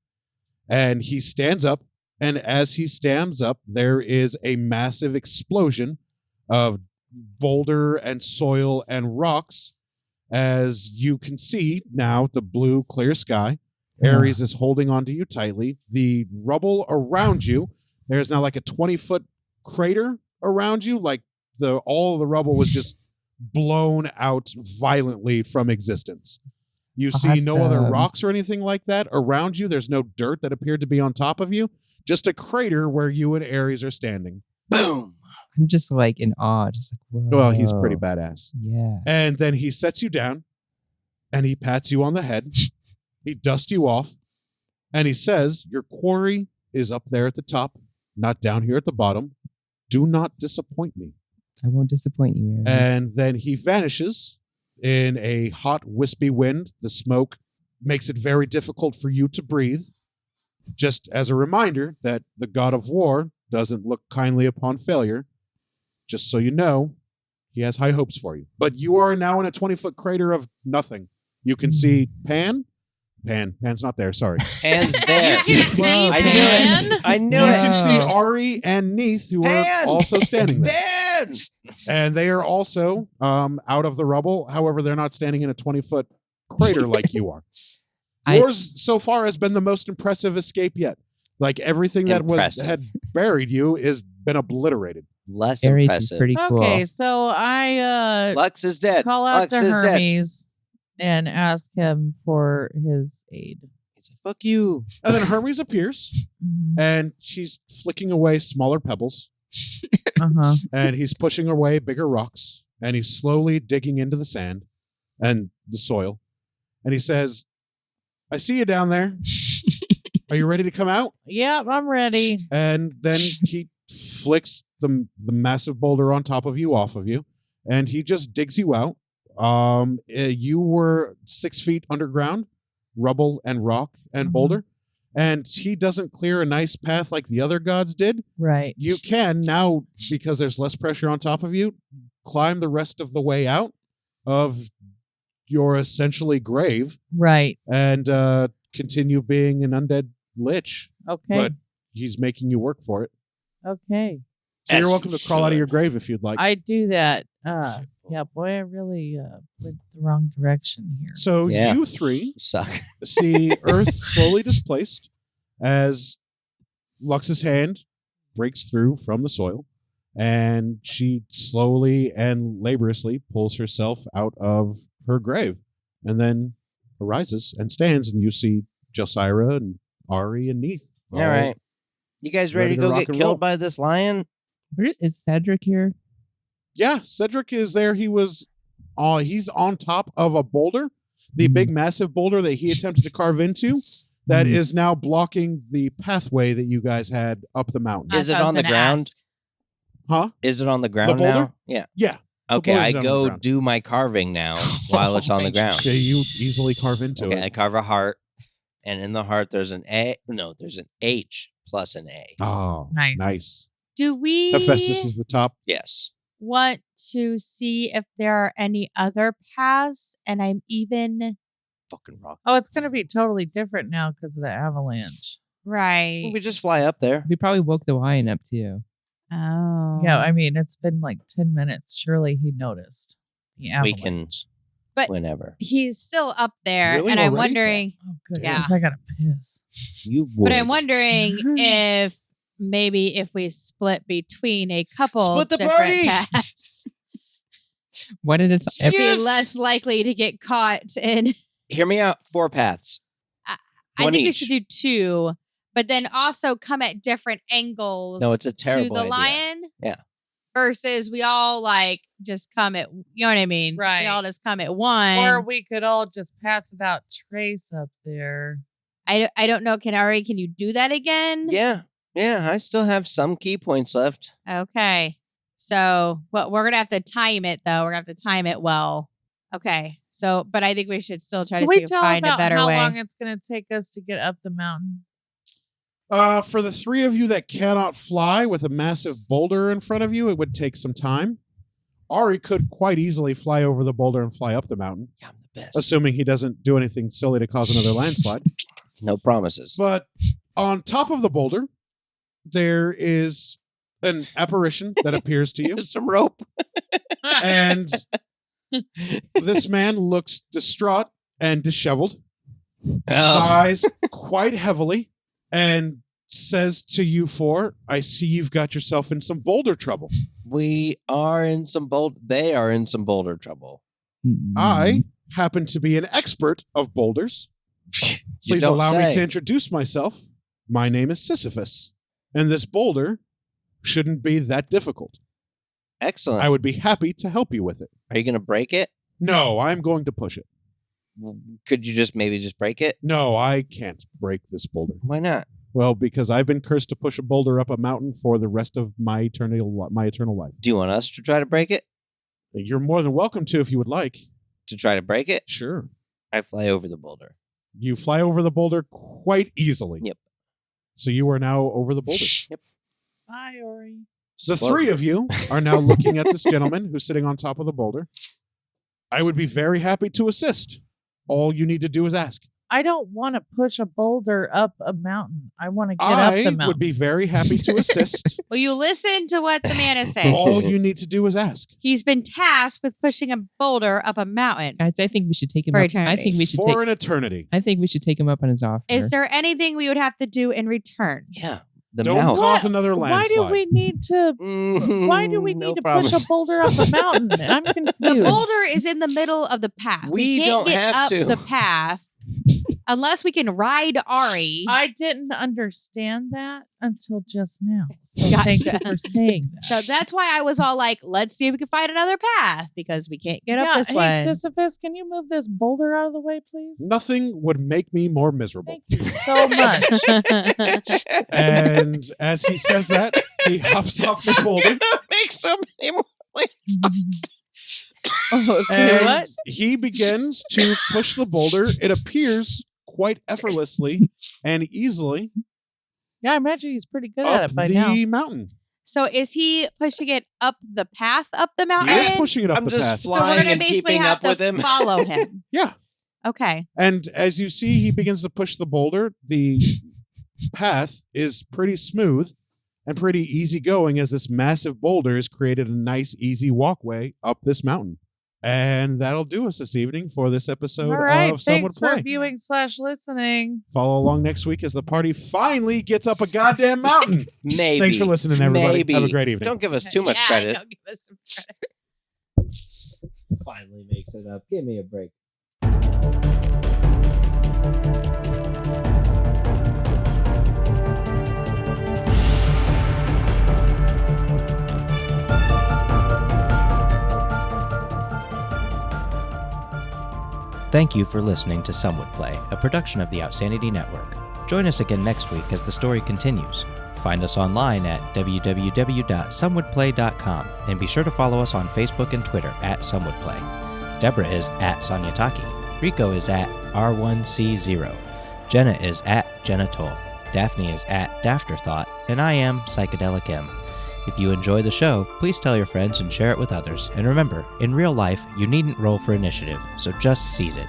S1: And he stands up. And as he stands up, there is a massive explosion of boulder and soil and rocks. As you can see now, the blue, clear sky. Ares is holding onto you tightly. The rubble around you, there's now like a 20-foot crater around you. Like all of the rubble was just blown out violently from existence. You see no other
S4: Awesome.
S1: rocks or anything like that around you. There's no dirt that appeared to be on top of you. Just a crater where you and Ares are standing.
S6: Boom.
S4: I'm just like in awe. Just like, whoa.
S1: Well, he's pretty badass.
S4: Yeah.
S1: And then he sets you down and he pats you on the head. He dusts you off and he says, your quarry is up there at the top, not down here at the bottom. Do not disappoint me.
S4: I won't disappoint you, Aries.
S1: And then he vanishes in a hot, wispy wind. The smoke makes it very difficult for you to breathe. Just as a reminder that the god of war doesn't look kindly upon failure. Just so you know, he has high hopes for you. But you are now in a 20-foot crater of nothing. You can see Pan's not there, sorry.
S6: Pan's there.
S2: You can see
S6: I knew
S2: Pan?
S6: it. I knew
S1: You
S6: it.
S1: can see Ari and Neith, who are
S6: Pan!
S1: also standing there.
S6: Pan!
S1: And they are also out of the rubble. However, they're not standing in a 20-foot crater like you are. Yours so far has been the most impressive escape yet. Like everything that had buried you has been obliterated.
S6: Less
S4: Aries
S6: impressive.
S4: is pretty cool.
S5: Okay, so I
S6: Lux is dead.
S5: call out
S6: Lux
S5: to
S6: is dead.
S5: Hermes and ask him for his aid.
S6: He's like, fuck you.
S1: And then Hermes appears, and she's flicking away smaller pebbles,
S5: Uh-huh.
S1: and he's pushing away bigger rocks, and he's slowly digging into the sand and the soil. And he says, I see you down there. Are you ready to come out?
S5: Yep, I'm ready.
S1: And then he flicks the massive boulder on top of you off of you, and he just digs you out. You were 6 feet underground, rubble and rock and boulder, and he doesn't clear a nice path like the other gods did.
S5: Right.
S1: You can now, because there's less pressure on top of you, climb the rest of the way out of your essentially grave,
S5: Right.
S1: and continue being an undead lich.
S5: Okay.
S1: But he's making you work for it.
S5: Okay.
S1: So you're
S6: As
S1: welcome to crawl out of your grave if you'd like.
S5: I do that. Yeah, boy, I really went the wrong direction here.
S1: So
S6: Yeah.
S1: you three
S6: Suck.
S1: see Earth slowly displaced as Lux's hand breaks through from the soil, and she slowly and laboriously pulls herself out of her grave, and then arises and stands, and you see Jelsira and Ari and Neith.
S6: All right. You guys ready to go
S1: rock
S6: get
S1: and roll.
S6: killed by this lion?
S4: Where is Cedric here?
S1: Yeah, Cedric is there. He's on top of a boulder, the big massive boulder that he attempted to carve into, that is now blocking the pathway that you guys had up the mountain.
S6: Is
S2: That's
S6: it
S2: what I was
S6: on the
S2: gonna
S6: ground?
S2: ask.
S1: Huh?
S6: Is it on the ground
S1: boulder?
S6: now? Yeah.
S1: Yeah.
S6: Okay,
S1: boulder's
S6: I
S1: on the
S6: go
S1: ground.
S6: do my carving now while it's on the ground.
S1: Yeah, you easily carve into
S6: Okay, I
S1: it.
S6: carve a heart, and in the heart there's an A. No, there's an H plus an A.
S1: Oh,
S5: Nice.
S1: nice.
S2: Do we
S1: Hephaestus is the top.
S6: Yes.
S2: want to see if there are any other paths? And I'm even
S6: Fucking rock.
S5: Oh, it's going to be totally different now because of the avalanche.
S2: right.
S6: We just fly up there.
S4: We probably woke the lion up too.
S2: Oh,
S5: Yeah, I mean, it's been like 10 minutes. Surely he noticed the
S6: We
S5: avalanche.
S6: can
S2: But-
S6: whenever.
S2: he's still up there,
S1: Really?
S2: and I'm
S1: Already?
S2: wondering.
S5: Oh, goodness.
S2: Yeah.
S5: I got to piss.
S6: You would.
S2: But I'm wondering if maybe if we split between a couple
S6: Split the
S2: different
S6: party!
S2: paths,
S4: What did it?
S2: be
S6: Yes!
S2: less likely to get caught in.
S6: Hear me out. 4 paths.
S2: I
S6: One
S2: think we
S6: each.
S2: should do 2, but then also come at different angles.
S6: No, it's a
S2: to
S6: terrible
S2: the
S6: idea.
S2: lion.
S6: Yeah.
S2: Versus we all like just come at, you know what I mean?
S5: Right.
S2: We all just come at one.
S5: Or we could all just pass without trace up there.
S2: I don't know. Can you do that again?
S6: Yeah. Yeah. I still have some key points left.
S2: Okay. So, but we're gonna have to time it though. We're gonna have to time it well. Okay. So, but I think we should still try to
S5: Can we
S2: see if
S5: tell
S2: find a
S5: about
S2: better
S5: how
S2: way.
S5: long it's going to take us to get up the mountain?
S1: For the 3 of you that cannot fly with a massive boulder in front of you, it would take some time. Ari could quite easily fly over the boulder and fly up the mountain,
S6: Yeah, I'm the best.
S1: assuming he doesn't do anything silly to cause another landslide.
S6: No promises.
S1: But on top of the boulder, there is an apparition that appears to you.
S6: Here's some rope.
S1: And this man looks distraught and disheveled, sighs quite heavily, and says to you 4, I see you've got yourself in some boulder trouble.
S6: We are in some boulder. They are in some boulder trouble.
S1: I happen to be an expert of boulders.
S6: You
S1: Please
S6: don't
S1: allow me
S6: say.
S1: to introduce myself. My name is Sisyphus, and this boulder shouldn't be that difficult.
S6: Excellent.
S1: I would be happy to help you with it.
S6: Are you going to break it?
S1: No, I'm going to push it.
S6: Could you maybe just break it?
S1: No, I can't break this boulder.
S6: Why not?
S1: Well, because I've been cursed to push a boulder up a mountain for the rest of my eternal life.
S6: Do you want us to try to break it?
S1: You're more than welcome to if you would like.
S6: To try to break it?
S1: Sure.
S6: I fly over the boulder.
S1: You fly over the boulder quite easily.
S6: Yep.
S1: So you are now over the boulder.
S6: Yep.
S5: Bye, Ori.
S1: The three of you are now looking at this gentleman who's sitting on top of the boulder. I would be very happy to assist. All you need to do is ask.
S5: I don't want to push a boulder up a mountain. I want to get up the mountain.
S1: I would be very happy to assist.
S2: Will you listen to what the man is saying?
S1: All you need to do is ask.
S2: He's been tasked with pushing a boulder up a mountain.
S4: Guys, I think we should take him
S2: For
S4: up.
S2: eternity.
S4: I think we should
S1: For an eternity.
S4: I think we should take him up on his offer.
S2: Is there anything we would have to do in return?
S6: Yeah. The
S1: Don't
S6: mouth.
S1: cause another
S5: Why
S1: landslide.
S5: do we need to? Why do we
S6: No
S5: need to
S6: promises.
S5: push a boulder up a mountain? I'm confused.
S2: The boulder is in the middle of the path.
S6: We
S2: can't
S6: don't
S2: get
S6: have
S2: up
S6: to.
S2: the path unless we can ride Ari.
S5: I didn't understand that until just now. So thank you
S2: Gotcha.
S5: for saying that.
S2: So that's why I was all like, let's see if we can find another path because we can't get up this
S5: hey,
S2: one.
S5: Sisyphus, can you move this boulder out of the way, please?
S1: Nothing would make me more miserable.
S5: Thank you so much.
S1: And as he says that, he hops off the boulder.
S6: Make so many more
S5: Oh,
S1: And
S5: what?
S1: he begins to push the boulder. It appears quite effortlessly and easily
S5: Yeah, I imagine he's pretty good at
S1: up
S5: it by now.
S1: the mountain.
S2: So is he pushing it up the path up the
S1: He
S2: mountain?
S1: is pushing it up
S6: I'm
S1: the
S6: just
S1: path.
S2: So we're
S6: flying
S2: gonna
S6: and
S2: basically
S6: keeping
S2: have
S6: up with
S2: to
S6: him.
S2: follow him.
S1: Yeah.
S2: Okay.
S1: And as you see, he begins to push the boulder. The path is pretty smooth and pretty easygoing as this massive boulder has created a nice, easy walkway up this mountain. And that'll do us this evening for this episode
S5: All right,
S1: of Some Would
S5: thanks for
S1: Play.
S5: viewing/listening.
S1: Follow along next week as the party finally gets up a goddamn mountain.
S6: Maybe.
S1: Thanks for listening, everybody.
S6: Maybe.
S1: Have a great evening.
S6: Don't give us too much
S2: Yeah,
S6: credit.
S2: don't give us some credit.
S3: Finally makes it up. Give me a break. Thank you for listening to Some Would Play, a production of the Outsanity Network. Join us again next week as the story continues. Find us online at www.somewouldplay.com and be sure to follow us on Facebook and Twitter at SomeWouldPlay. Deborah is at Sonyataki. Rico is at R1C0. Jenna is at Jenna Toll. Daphne is at Dafterthought. And I am Psychedelic M. If you enjoy the show, please tell your friends and share it with others. And remember, in real life, you needn't roll for initiative, so just seize it.